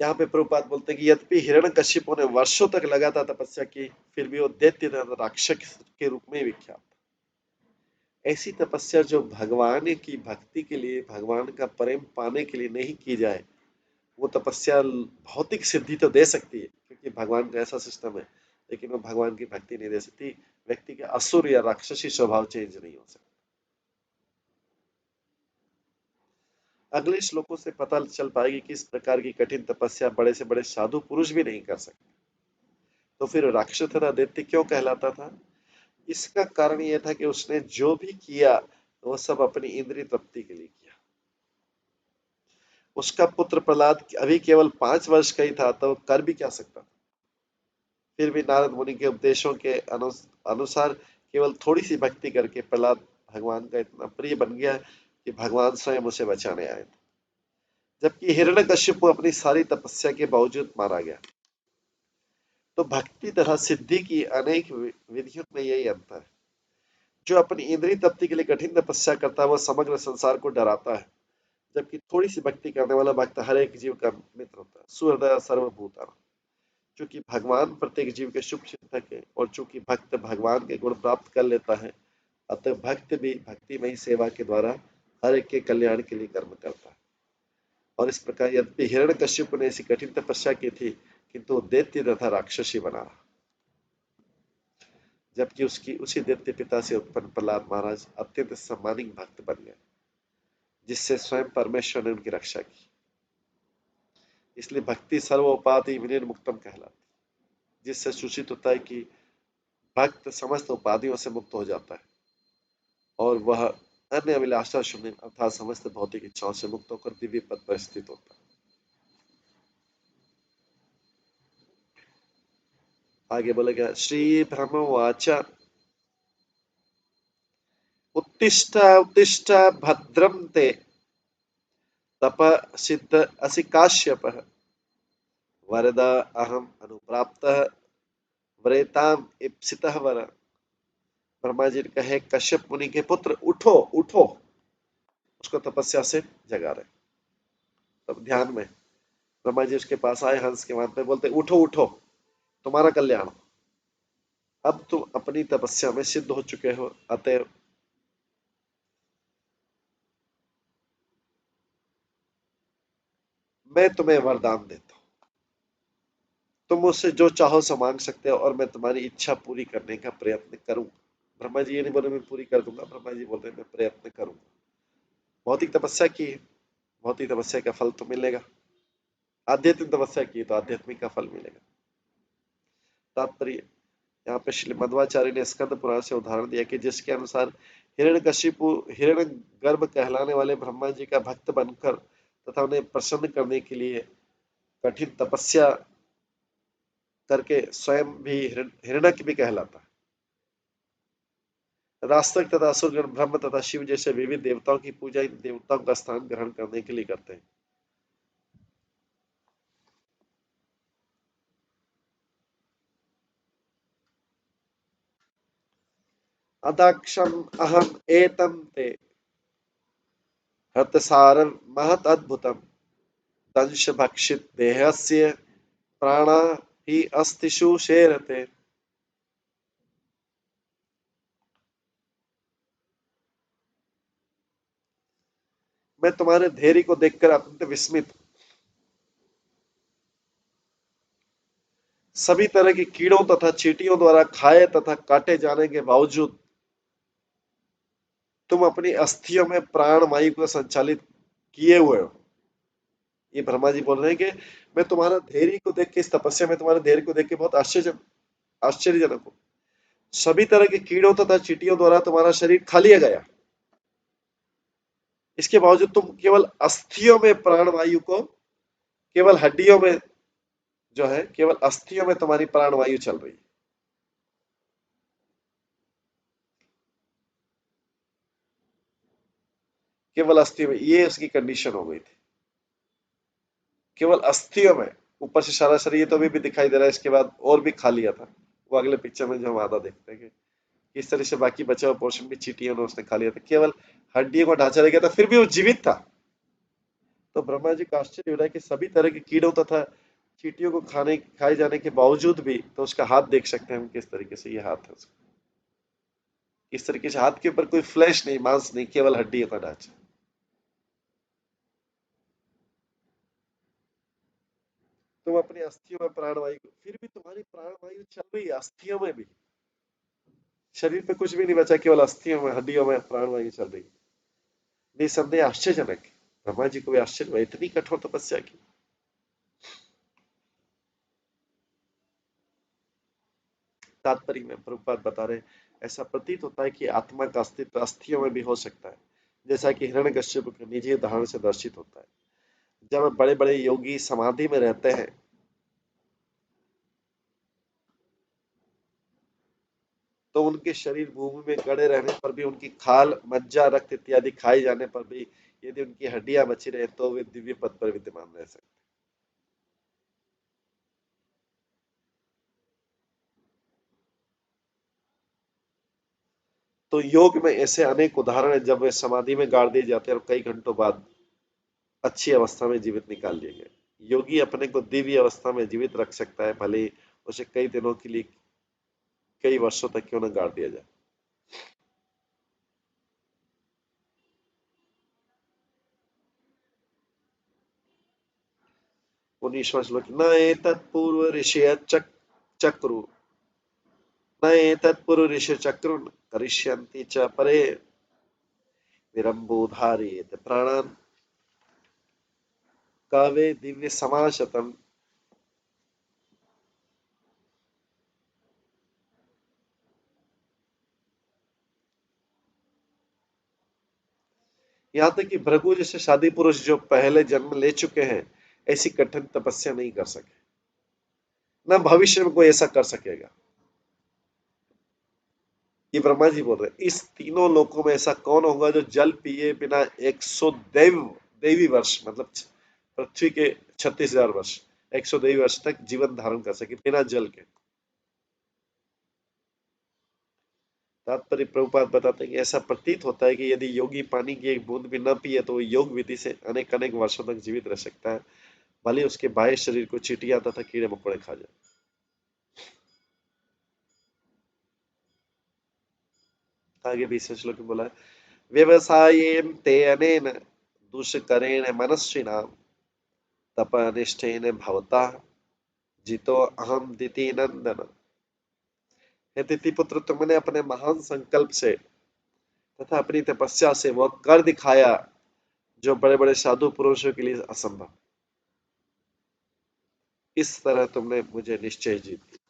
यहाँ पे प्रभुपाद बोलते हैं कि यद्यपि हिरण्यकश्यप ने वर्षों तक लगातार तपस्या की, फिर भी वो दैत्य राक्षस के रूप में विख्यात। ऐसी तपस्या जो भगवान की भक्ति के लिए, भगवान का प्रेम पाने के लिए नहीं की जाए, वो तपस्या भौतिक सिद्धि तो दे सकती है, क्योंकि भगवान का ऐसा सिस्टम है, लेकिन वो भगवान की भक्ति नहीं दे सकती। व्यक्ति का असुर या राक्षसी स्वभाव चेंज नहीं हो सकता। अगले श्लोकों से पता चल पाएगी कि इस प्रकार की कठिन तपस्या बड़े से बड़े साधु पुरुष भी नहीं कर सकते। तो फिर राक्षस तथा दैत्य क्यों कहलाता था? इसका कारण यह था कि उसने जो भी किया वो सब अपनी इंद्रिय तृप्ति के लिए किया। उसका पुत्र प्रहलाद अभी केवल 5 वर्ष का ही था, तो वो कर भी क्या सकता था? फिर भी नारद मुनि के उपदेशों के अनुसार केवल थोड़ी सी भक्ति करके प्रहलाद भगवान का इतना प्रिय बन गया कि भगवान स्वयं उसे बचाने आए थे। जबकि हिरण्यकश्यप अपनी सारी तपस्या के बावजूद मारा गया। तो भक्ति तथा सिद्धि की अनेक विधियों में यही अंतर है। जो अपनी इंद्रिय तृप्ति के लिए कठिन तपस्या करता है, वह समग्र संसार को डराता है, जबकि थोड़ी सी भक्ति करने वाला भक्त हर एक जीव का मित्र होता है। सुहृदय सर्वभूतानां। चूंकि भगवान प्रत्येक जीव के शुभ चिंतक है, और चूंकि भक्त भगवान के गुण प्राप्त कर लेता है, अतः भक्त भी भक्तिमयी सेवा के द्वारा हर एक के कल्याण के लिए कर्म करता है। और इस प्रकार यद्यपि हिरण्यकश्यप ने ऐसी कठिन तपस्या की थी, किंतु दैत्य तथा राक्षसी बना रहा। जबकि उसकी उसी दैत्य पिता से उत्पन्न प्रहलाद महाराज अत्यंत सम्मानित भक्त बन गए, जिससे स्वयं परमेश्वर ने उनकी रक्षा की। इसलिए भक्ति सर्वोपाधि विनिर्मुक्तम कहलाती, जिससे सूचित होता है कि भक्त समस्त उपाधियों से मुक्त हो जाता है और वह अन्य अभिलाषा शून्य अर्थात समस्त भौतिक इच्छाओं से मुक्त होकर दिव्य पद पर स्थित होता है। आगे बोलेगा श्री ब्रह्मवाच उत्तिष्ठ उत्तिष्ठ भद्रं ते तप सिद्ध असि काश्यपः वरद अहम अनुप्राप्तः वरेताम इप्सितः वर। ब्रह्मा जी ने कहे, कश्यप मुनि के पुत्र उठो उठो। उसको तपस्या से जगा रहे। तब ध्यान में ब्रह्मा जी उसके पास आए, हंस के मान पे बोलते, उठो उठो, तुम्हारा कल्याण। अब तुम अपनी तपस्या में सिद्ध हो चुके हो, अतः मैं तुम्हें वरदान देता हूं। तुम मुझसे जो चाहो सो मांग सकते हो, और मैं तुम्हारी इच्छा पूरी करने का प्रयत्न करूंगा। ब्रह्मा जी ये नहीं बोले मैं पूरी कर दूंगा, ब्रह्मा जी बोल रहे मैं प्रयत्न करूंगा। भौतिक तपस्या की, भौतिक तपस्या का फल तो मिलेगा। आध्यात्मिक तपस्या की तो आध्यात्मिक का फल मिलेगा। तात्पर्य यहाँ पे श्री मध्वाचार्य ने स्कंद पुराण से उदाहरण दिया कि जिसके अनुसार हिरण्यकशिपु हिरण्य गर्भ कहलाने वाले ब्रह्मा जी का भक्त बनकर तथा उन्हें प्रसन्न करने के लिए कठिन तपस्या करके स्वयं भी हिरण्यक भी कहलाता है। रास्तक तथा असुरगण ब्रह्म तथा शिव जैसे विविध देवताओं की पूजा इन देवताओं का स्थान ग्रहण करने के लिए करते हैं। अदाक्षम अहम एतम ते हतसार महत अद्भुतम दंश भक्षित देहस्य प्राणा ही अस्तिषु शेरते। मैं तुम्हारे धैर्य को देखकर अत्यंत विस्मित। सभी तरह के कीड़ों तथा चींटियों द्वारा खाए तथा काटे जाने के बावजूद तुम अपनी अस्थियों में प्राण वायु को संचालित किए हुए हो। ये ब्रह्मा जी बोल रहे हैं कि मैं तुम्हारा धैर्य को देख के, इस तपस्या में तुम्हारे धैर्य को देख के बहुत आश्चर्यजनक हो, सभी तरह के कीड़ों तथा चींटियों द्वारा तुम्हारा शरीर खा लिया गया, इसके बावजूद तुम केवल अस्थियों में प्राणवायु को, केवल हड्डियों में जो है, केवल अस्थियों में तुम्हारी प्राणवायु चल रही है। केवल अस्थियों में, ये उसकी कंडीशन हो गई थी, केवल अस्थियों में। ऊपर से सारा शरीर ये तो अभी भी दिखाई दे रहा है, इसके बाद और भी खा लिया था। वो अगले पिक्चर में जो हम आधा देखते हैं कि किस तरह से बाकी बचा हुआ पोर्शन भी चींटियों ने उसने खा लिया था, केवल हड्डियों का ढांचा रह गया था, फिर भी वो जीवित था। तो ब्रह्मा जी का आश्चर्य हो रहा है कि सभी तरह के कीड़ों तथा चींटियों को खाए जाने के बावजूद भी, तो उसका हाथ देख सकते हैं हम किस तरीके से, ये हाथ है उसका, इस तरीके से हाथ के ऊपर कोई फ्लैश नहीं, मांस नहीं, केवल हड्डियों का ढांचा। तुम अपनी अस्थियों में प्राणवायु, फिर भी तुम्हारी प्राणवायु चल रही है अस्थियों में भी, शरीर पे कुछ भी नहीं बचा, केवल अस्थियों में, हड्डियों में प्राणवायु चल रही है। निसंदेह आश्चर्यजनक है। ब्रह्मा जी को भी आश्चर्य हुआ, इतनी कठोर तपस्या की। तात्पर्य में प्रभुपाद बता रहे, ऐसा प्रतीत होता है कि आत्मा का अस्तित्व अस्थियों में भी हो सकता है, जैसा कि हिरण्यकश्यप के निजी उदाहरण से दर्शित होता है। जब बड़े बड़े योगी समाधि में रहते हैं, तो उनके शरीर भूमि में गड़े रहने पर भी, उनकी खाल, मज्जा, रक्त इत्यादि खाए जाने पर भी, यदि उनकी हड्डियां बची रहे, तो वे दिव्य पद पर विद्यमान रह सकते। तो योग में ऐसे अनेक उदाहरण हैं, जब वे समाधि में गाड़ दिए जाते हैं और कई घंटों बाद अच्छी अवस्था में जीवित निकाल लिए गए। योगी अपने को दिव्य अवस्था में जीवित रख सकता है, भले ही उसे कई दिनों के लिए, कई वर्षों तक क्यों न गाड़ दिया जाए। उन्नीसवां श्लोक, न एतत्पूर्व ऋषय चक्रु, न एतत्पूर्व ऋषय चक्रु करिष्यन्ति च परे विरम्बोधारयेत प्राणान् कावे दिव्य समाशतम। यहाँ तक कि भृगु जैसे शादी पुरुष जो पहले जन्म ले चुके हैं, ऐसी कठिन तपस्या नहीं कर सके, न भविष्य में कोई ऐसा कर सकेगा। ये ब्रह्मा जी बोल रहे हैं, इस तीनों लोकों में ऐसा कौन होगा जो जल पिए बिना 100 देवी वर्ष, मतलब पृथ्वी के 36,000 वर्ष, 100 देवी वर्ष तक जीवन धारण कर सके बिना जल के। तात्पर्य प्रभुपाद बताते हैं कि ऐसा प्रतीत होता है कि यदि योगी पानी की एक बूंद भी न पिए, तो योग विधि से अनेक अनेक वर्षों तक जीवित रह सकता है, भले उसके बाह्य शरीर को चींटियां तथा कीड़े मकोड़े खा जाए। आगे 20वें श्लोक में बोला है, व्यवसायेन ते अनेन दुष्करेण मनस्विनां तपनिष्ठेन भवता जितो अहम दिति नंदन। हे तिथि पुत्र, तुमने अपने महान संकल्प से तथा अपनी तपस्या से वह कर दिखाया जो बड़े बड़े साधु पुरुषों के लिए असंभव। इस तरह तुमने मुझे निश्चय जीत लिया।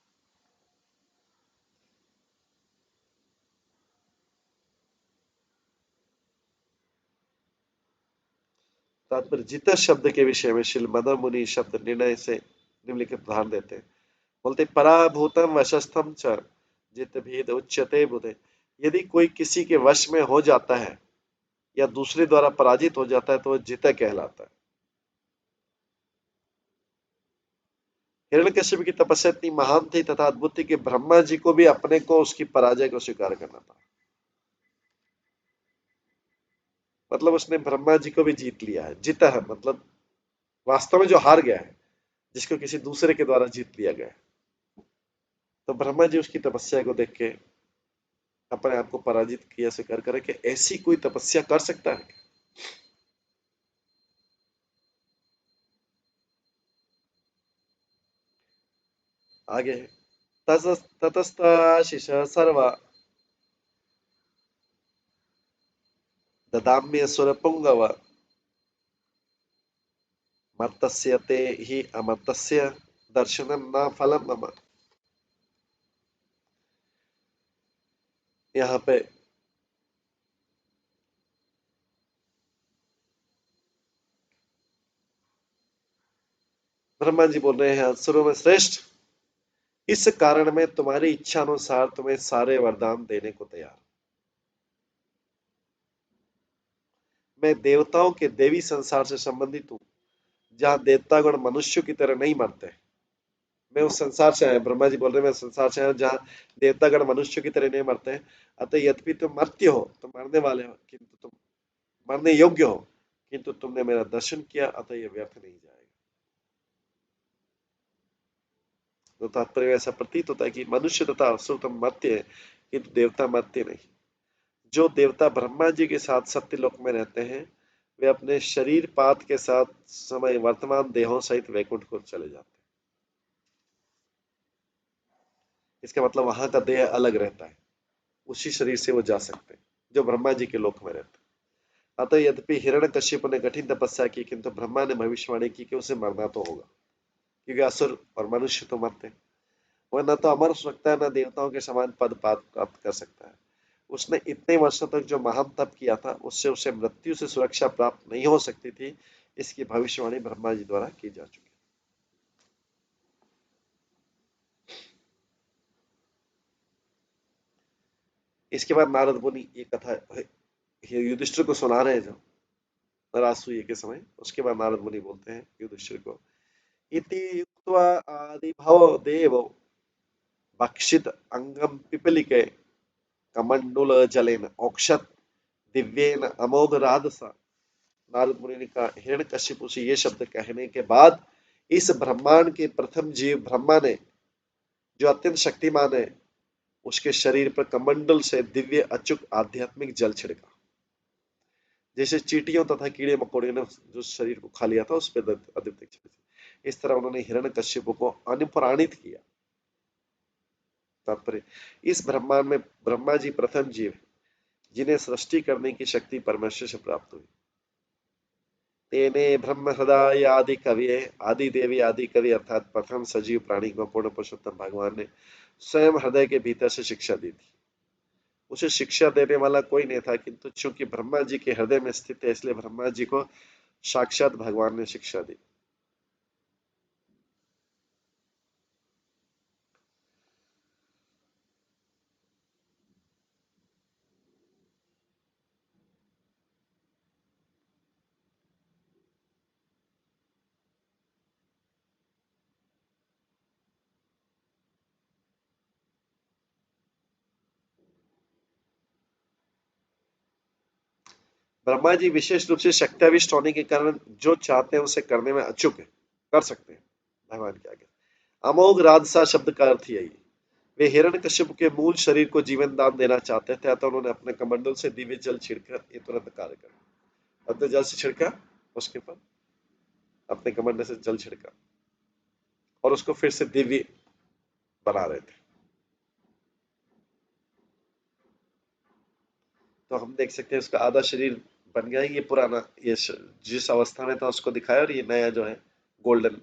तात्पर्य जित शब्द के विषय में श्री मदन मुनि शब्द निर्णय से निम्नलिखित उदाहरण देते हैं। बोलते, पराभूतम वशस्थम च जित भेद उच्यते बुधे। यदि कोई किसी के वश में हो जाता है या दूसरे द्वारा पराजित हो जाता है, तो वह जित कहलाता है। हिरण्यकश्यप की तपस्या इतनी महान थी तथा अद्भुत थी कि ब्रह्मा जी को भी अपने को उसकी पराजय को स्वीकार करना पड़ा। मतलब उसने ब्रह्मा जी को भी जीत लिया है। जीता है मतलब वास्तव में जो हार गया है, जिसको किसी दूसरे के द्वारा जीत लिया गया है। तो ब्रह्मा जी उसकी तपस्या को देख के अपने आप को पराजित किया स्वीकार करे कि ऐसी कोई तपस्या कर सकता है। आगे ततस्ताशिष सर्व ददाम्य सुरपुंगव मर्तस्य ते हि अमर्तस्य दर्शनम न फलम मम। यहाँ पे ब्रह्मा जी बोल रहे हैं असुरों में श्रेष्ठ, इस कारण मैं तुम्हारी इच्छा अनुसार तुम्हें सारे वरदान देने को तैयार। मैं देवताओं के देवी संसार से संबंधित हूँ, जहाँ देवतागण मनुष्य की तरह नहीं मरते। मैं उस संसार से आया, ब्रह्मा जी बोल रहे हैं मैं संसार से आया जहाँ देवतागण मनुष्य की तरह नहीं मरते हैं। अतः यद्यपि तुम मर्त्य हो, तुम मरने वाले हो, किंतु तुम मरने योग्य हो, किंतु तुमने मेरा दर्शन किया, अतः यह व्यर्थ नहीं जाएगा। तो तात्पर्य ऐसा प्रतीत होता है कि मनुष्य तथा असुर तो मर्त्य है, किंतु देवता मर्त्य नहीं। जो देवता ब्रह्मा जी के साथ सत्यलोक में रहते हैं, वे अपने शरीर पात के साथ समय वर्तमान देहों सहित वैकुंठ को चले जाते हैं। इसका मतलब वहां का देह अलग रहता है, उसी शरीर से वो जा सकते हैं जो ब्रह्मा जी के लोक में रहते हैं। अतः यद्यपि हिरण्यकश्यप ने कठिन तपस्या की, किंतु ब्रह्मा ने भविष्यवाणी की कि उसे मरना तो होगा, क्योंकि असुर और मनुष्य तो मरते हैं। वह न तो अमर हो सकता है, न देवताओं के समान पद प्राप्त कर सकता है। उसने इतने वर्षों तक जो महान तप किया था, उससे उसे मृत्यु से सुरक्षा प्राप्त नहीं हो सकती थी। इसकी भविष्यवाणी ब्रह्मा जी द्वारा की जा चुकी। इसके बाद नारद मुनि ये कथा युधिष्ठिर को सुना रहे हैं, जो राजसूय के समय। उसके बाद नारद मुनि बोलते हैं युधिष्ठिर को, इति युक्त्वा आदिभव देव भक्षित अंगम पिपलिके कमंडूल जलेन औक्षत दिव्येन अमोघ राधसा। नारद मुनि ने कहा, हिरण्यकशिपु से ये शब्द कहने के बाद इस ब्रह्मांड के प्रथम जीव ब्रह्मा ने, जो अत्यंत शक्तिमान है, उसके शरीर पर कमंडल से दिव्य अचूक आध्यात्मिक जल छिड़का। जैसे चींटियों तथा कीड़े मकोड़े ने जो शरीर को खा लिया था, उस पर आध्यात्मिक छिड़का, इस तरह उन्होंने हिरण्यकशिपु को अनुप्राणित किया। तात्पर्य, इस ब्रह्मांड में ब्रह्मा जी प्रथम जीव है, जिन्हें सृष्टि करने की शक्ति परमेश्वर से प्राप्त हुई। तेने ब्रह्म हृदय आदि कवि, आदि देवी आदि कवि अर्थात प्रथम सजीव प्राणी को पूर्ण पुरुषोत्तम भगवान ने स्वयं हृदय के भीतर से शिक्षा दी थी। उसे शिक्षा देने वाला कोई नहीं था, किंतु चूंकि ब्रह्मा जी के हृदय में स्थित है, इसलिए ब्रह्मा जी को साक्षात भगवान ने शिक्षा दी। ब्रह्मा जी विशेष रूप से शक्त्याविष्ट होने के कारण जो चाहते हैं उसे करने में अचूक है, कर सकते हैं भगवान के आगे। अमोघ राजसा शब्द का अर्थ यही। वे हिरण्यकश्यप के मूल शरीर को जीवन दान देना चाहते थे, अतः उन्होंने अपने कमंडल से दिव्य जल छिड़कर ये तुरंत कार्य कर। अपने जल से छिड़का, उसके ऊपर अपने कमंडल से जल छिड़का और उसको फिर से दिव्य बना रहे थे। तो हम देख सकते हैं उसका आधा शरीर बन गया। ये पुराना, ये जिस अवस्था में था उसको दिखाया, और ये नया जो है गोल्डन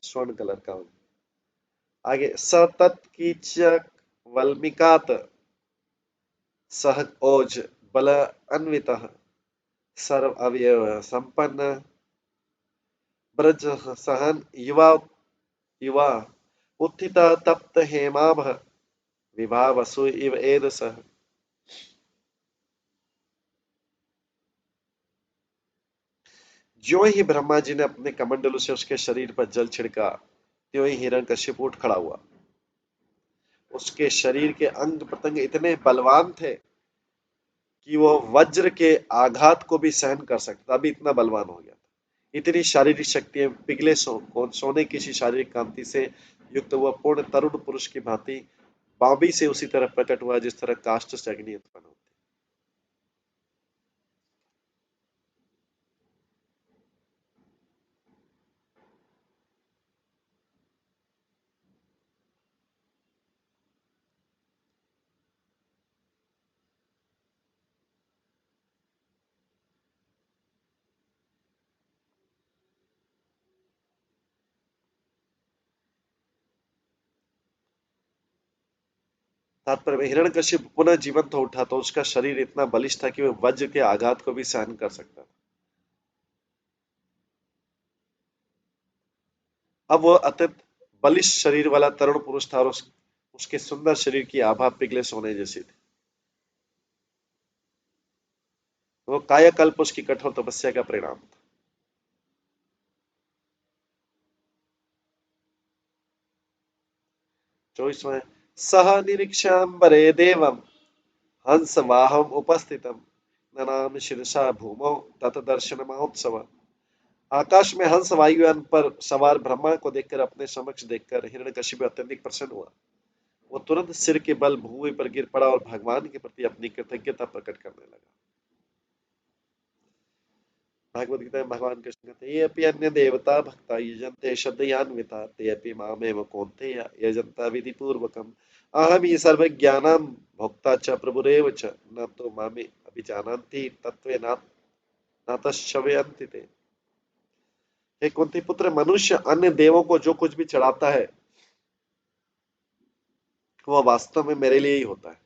स्वर्ण कलर का। आगे, सतत कीचक वल्मीकात सह ओज बल अन्वितः सर्व अवयव संपन्न ब्रज सहन युवा युवा उत्थित तप्त हेमाभ विभा वसु इव एदसः। ज्यों ही ब्रह्मा जी ने अपने कमंडलों से उसके शरीर पर जल छिड़का, त्यों ही हिरण्यकशिपु उठ खड़ा हुआ। उसके शरीर के अंग प्रत्यंग इतने बलवान थे कि वो वज्र के आघात को भी सहन कर सकता, अभी इतना बलवान हो गया था। इतनी शारीरिक शक्तियां, पिघले सोने की सी शारीरिक कांति से युक्त हुआ पूर्ण तरुण पुरुष की भांति बाबी से उसी तरह प्रकट हुआ जिस तरह काष्ठ से अग्नि उत्पन्न होती। तात्पर्य में हिरण्यकशिप पुनः जीवंत हो उठा तो उसका शरीर इतना बलिष्ठ था कि वह वज्र के आघात को भी सहन कर सकता था। अब वह अत्यंत बलिष्ठ शरीर वाला तरुण पुरुष था और उसके सुंदर शरीर की आभा पिघले सोने जैसी थी। वो कायाकल्प उसकी कठोर तपस्या का परिणाम था। 24वां सह निरीक्षांबरे देवम हंस वाहम उपस्थितम ननाम शीर्षा भूमौ तत दर्शन महोत्सव। आकाश में हंस वायुयान पर सवार ब्रह्मा को देखकर अपने समक्ष देखकर हिरण्यकशिपु अत्यधिक प्रसन्न हुआ। वो तुरंत सिर के बल भूमि पर गिर पड़ा और भगवान के प्रति अपनी कृतज्ञता प्रकट करने लगा। भागवत गीता में भगवान कृष्ण कहते हैं ये अपि अन्य देवता भक्ता यजन्ते श्रद्धयान्विता ते अपि मामेव कौन्तेय यजन्ता विधि पूर्वकम अहम ही सर्वज्ञानां भोक्ता च प्रभुरेव च न तो मामे अभिजानन्ति तत्वे नातश्चवयन्ति ते। हे कुंती पुत्र, मनुष्य अन्य देवों को जो कुछ भी चढ़ाता है वह वास्तव में मेरे लिए ही होता है,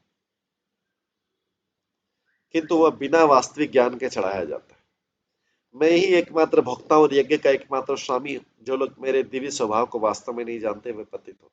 किंतु वह बिना वास्तविक ज्ञान के चढ़ाया जाता है। मैं ही एकमात्र भोक्ता और यज्ञ का एकमात्र स्वामी हूं। जो लोग मेरे दिव्य स्वभाव को वास्तव में नहीं जानते वे पतित होते।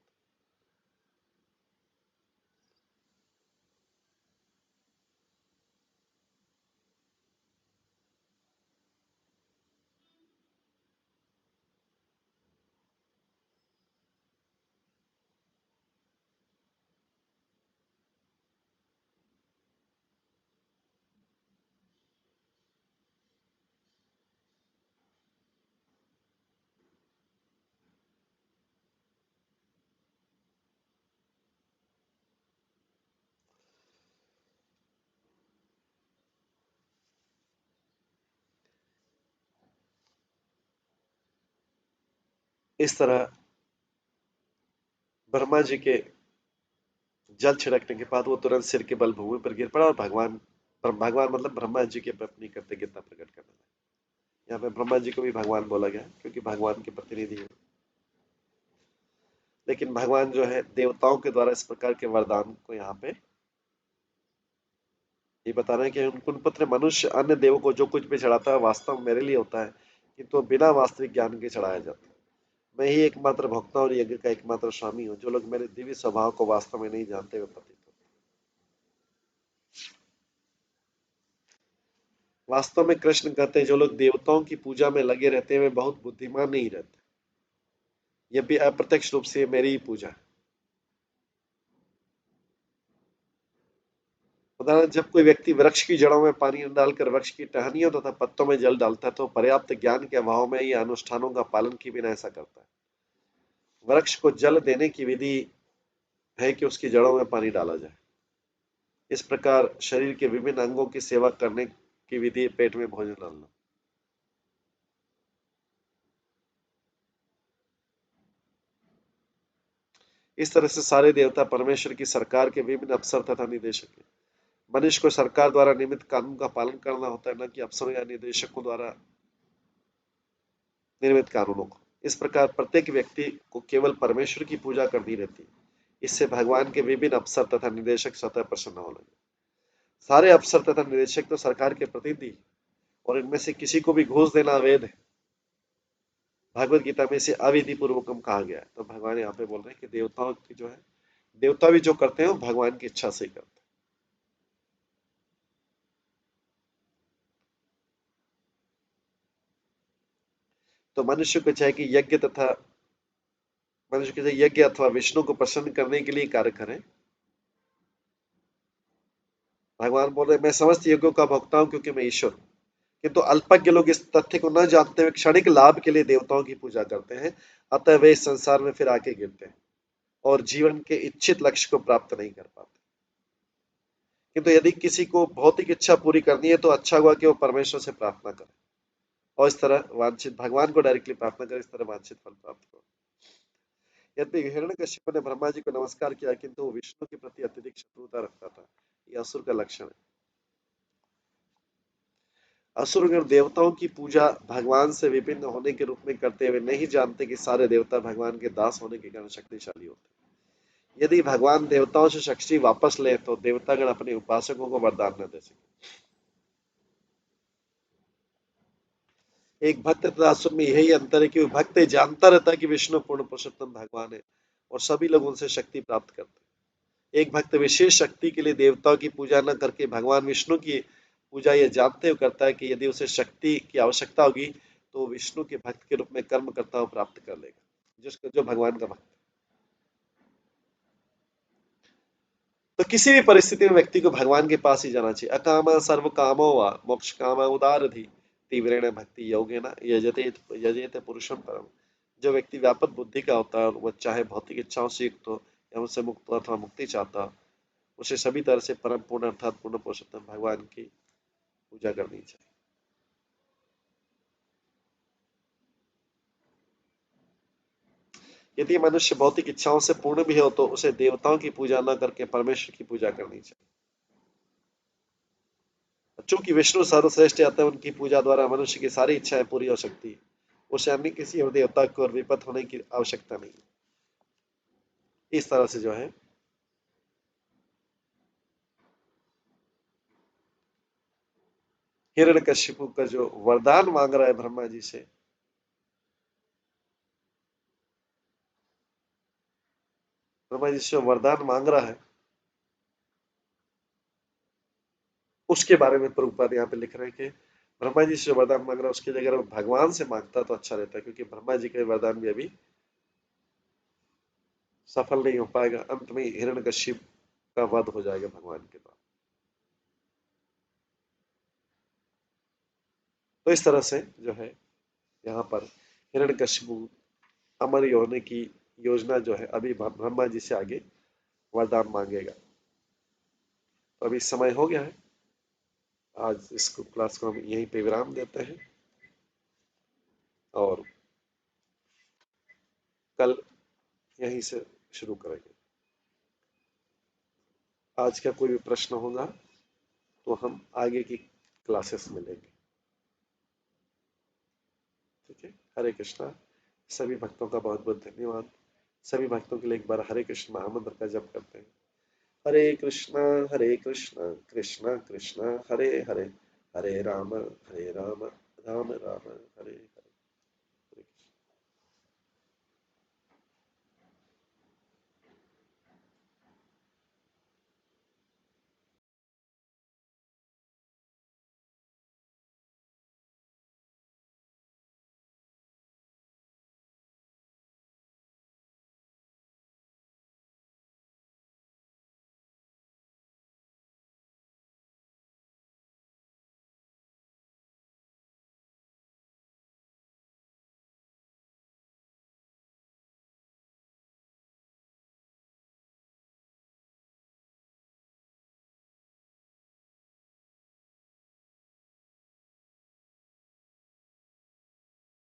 इस तरह ब्रह्मा जी के जल छिड़कने के बाद वो तुरंत सिर के बल भूमि पर गिर पड़ा और भगवान मतलब ब्रह्मा जी के अपनी कृतज्ञता प्रकट करने लगे। यहाँ पे ब्रह्मा जी को भी भगवान बोला गया क्योंकि भगवान के प्रतिनिधि है। लेकिन भगवान जो है देवताओं के द्वारा इस प्रकार के वरदान को यहाँ पे ये बता रहे हैं कि उन पुत्र मनुष्य अन्य देवों को जो कुछ भी चढ़ाता है वास्तव में मेरे लिए होता है, किंतु तो बिना वास्तविक ज्ञान के चढ़ाया जाता है। मैं ही एकमात्र भोक्ता और यज्ञ का एकमात्र स्वामी हूँ। जो लोग मेरे दिव्य स्वभाव को वास्तव में नहीं जानते वे पतित होते। वास्तव में कृष्ण कहते हैं जो लोग देवताओं की पूजा में लगे रहते हैं वे बहुत बुद्धिमान नहीं रहते। यह भी अप्रत्यक्ष रूप से मेरी ही पूजा है। उदाहरण, जब कोई व्यक्ति वृक्ष की जड़ों में पानी डालकर वृक्ष की टहनियों तथा पत्तों में जल डालता है तो पर्याप्त ज्ञान के अभाव में ही अनुष्ठानों का पालन किए बिना ऐसा करता है। वृक्ष को जल देने की विधि है कि उसकी जड़ों में पानी डाला जाए। इस प्रकार शरीर के विभिन्न अंगों की सेवा करने की विधि पेट में भोजन डालना। इस तरह से सारे देवता परमेश्वर की सरकार के विभिन्न अफसर तथा निदेशक हैं। मनुष्य को सरकार द्वारा नियमित कानून का पालन करना होता है, न कि अफसरों या निदेशकों द्वारा निर्मित कानूनों को। इस प्रकार प्रत्येक व्यक्ति को केवल परमेश्वर की पूजा करनी रहती है। इससे भगवान के विभिन्न अफसर तथा निदेशक स्वतः प्रसन्न हो लगे। सारे अफसर तथा निदेशक तो सरकार के प्रतिनिधि और इनमें से किसी को भी घूस देना अवैध है। भागवत गीता में इसे अविधि पूर्वकम कहा गया है। तो भगवान यहाँ पे बोल रहे हैं कि देवताओं की जो है, देवता भी जो करते हैं वो भगवान की इच्छा से ही करते हैं। तो मनुष्य को चाहे कि यज्ञ अथवा विष्णु को प्रसन्न करने के लिए कार्य करें। भगवान बोल रहे मैं समस्त यज्ञों का भोक्ता हूं क्योंकि मैं ईश्वर हूं। किंतु अल्पज्ञ लोग इस तथ्य को न जानते हुए क्षणिक लाभ के लिए देवताओं की पूजा करते हैं। अतः वे इस संसार में फिर आके गिरते हैं और जीवन के इच्छित लक्ष्य को प्राप्त नहीं कर पाते। किंतु यदि किसी को भौतिक इच्छा पूरी करनी है तो अच्छा हुआ कि वो परमेश्वर से प्रार्थना करे और इस तरह वांछित भगवान को डायरेक्टली प्रार्थना करे, इस तरह वांछित फल प्राप्त करो। यद्यपि हिरण्यकशिपु ने ब्रह्मा जी को नमस्कार किया किंतु वो विष्णु के प्रति अत्यधिक शत्रुता रखता था। यह असुर का लक्षण है। असुरगण देवताओं की पूजा भगवान से विभिन्न होने के रूप में करते हुए नहीं जानते कि सारे देवता भगवान के दास होने के कारण शक्तिशाली होते हैं। यदि भगवान देवताओं से शक्ति वापस ले तो देवतागण अपने उपासकों को वरदान न दे सके। एक भक्त तथा असुर में यही अंतर है कि भक्त जानता रहता है कि विष्णु पूर्ण पुरुषोत्तम भगवान है और सभी लोग उनसे शक्ति प्राप्त करते हैं। एक भक्त विशेष शक्ति के लिए देवताओं की पूजा न करके भगवान विष्णु की पूजा यह जानते हुए करता है कि यदि उसे शक्ति की आवश्यकता होगी तो विष्णु के भक्त के रूप में कर्म करता हुआ प्राप्त कर लेगा, जो भगवान का भक्त। तो किसी भी परिस्थिति में व्यक्ति को भगवान के पास ही जाना चाहिए। अकामा सर्व कामो वा मोक्ष कामा उदारधि तीव्रेण भक्ति योगेन यजेते पुरुषम परम। जो व्यक्ति व्यापक बुद्धि का होता है, वह चाहे भौतिक इच्छाओं से युक्त हो या उनसे मुक्त अथवा मुक्ति चाहता हो, उसे सभी तरह से परम पूर्ण अर्थात पूर्ण पुरुषोत्तम भगवान की पूजा करनी चाहिए। यदि मनुष्य भौतिक इच्छाओं से पूर्ण भी हो तो उसे देवताओं की पूजा न करके परमेश्वर की पूजा करनी चाहिए। चूंकि विष्णु सर्वश्रेष्ठ आते हैं, उनकी पूजा द्वारा मनुष्य की सारी इच्छाएं पूरी हो सकती है। उसे अन्य किसी और देवता को और विपत होने की आवश्यकता नहीं। इस तरह से जो है हिरण्यकशिपु का जो वरदान मांग रहा है ब्रह्मा जी से, ब्रह्मा जी से वरदान मांग रहा है, उसके बारे में प्रभुपाद यहाँ पे लिख रहे हैं कि ब्रह्मा जी से वरदान मांग रहा है, उसकी जगह भगवान से मांगता तो अच्छा रहता है, क्योंकि ब्रह्मा जी का वरदान भी अभी सफल नहीं हो पाएगा। अंत में हिरण्यकशिप का वध हो जाएगा भगवान के द्वारा। तो इस तरह से जो है यहाँ पर हिरण्यकशिपु अमर होने की योजना जो है अभी ब्रह्मा जी से आगे वरदान मांगेगा। तो अभी समय हो गया है, आज इसको क्लास को हम यहीं पे विराम देते हैं और कल यहीं से शुरू करेंगे। आज का कोई भी प्रश्न होगा तो हम आगे की क्लासेस में लेंगे। ठीक है, हरे कृष्णा। सभी भक्तों का बहुत बहुत धन्यवाद। सभी भक्तों के लिए एक बार हरे कृष्ण महामंत्र का जप करते हैं। हरे कृष्णा कृष्णा कृष्णा हरे हरे, हरे राम राम राम हरे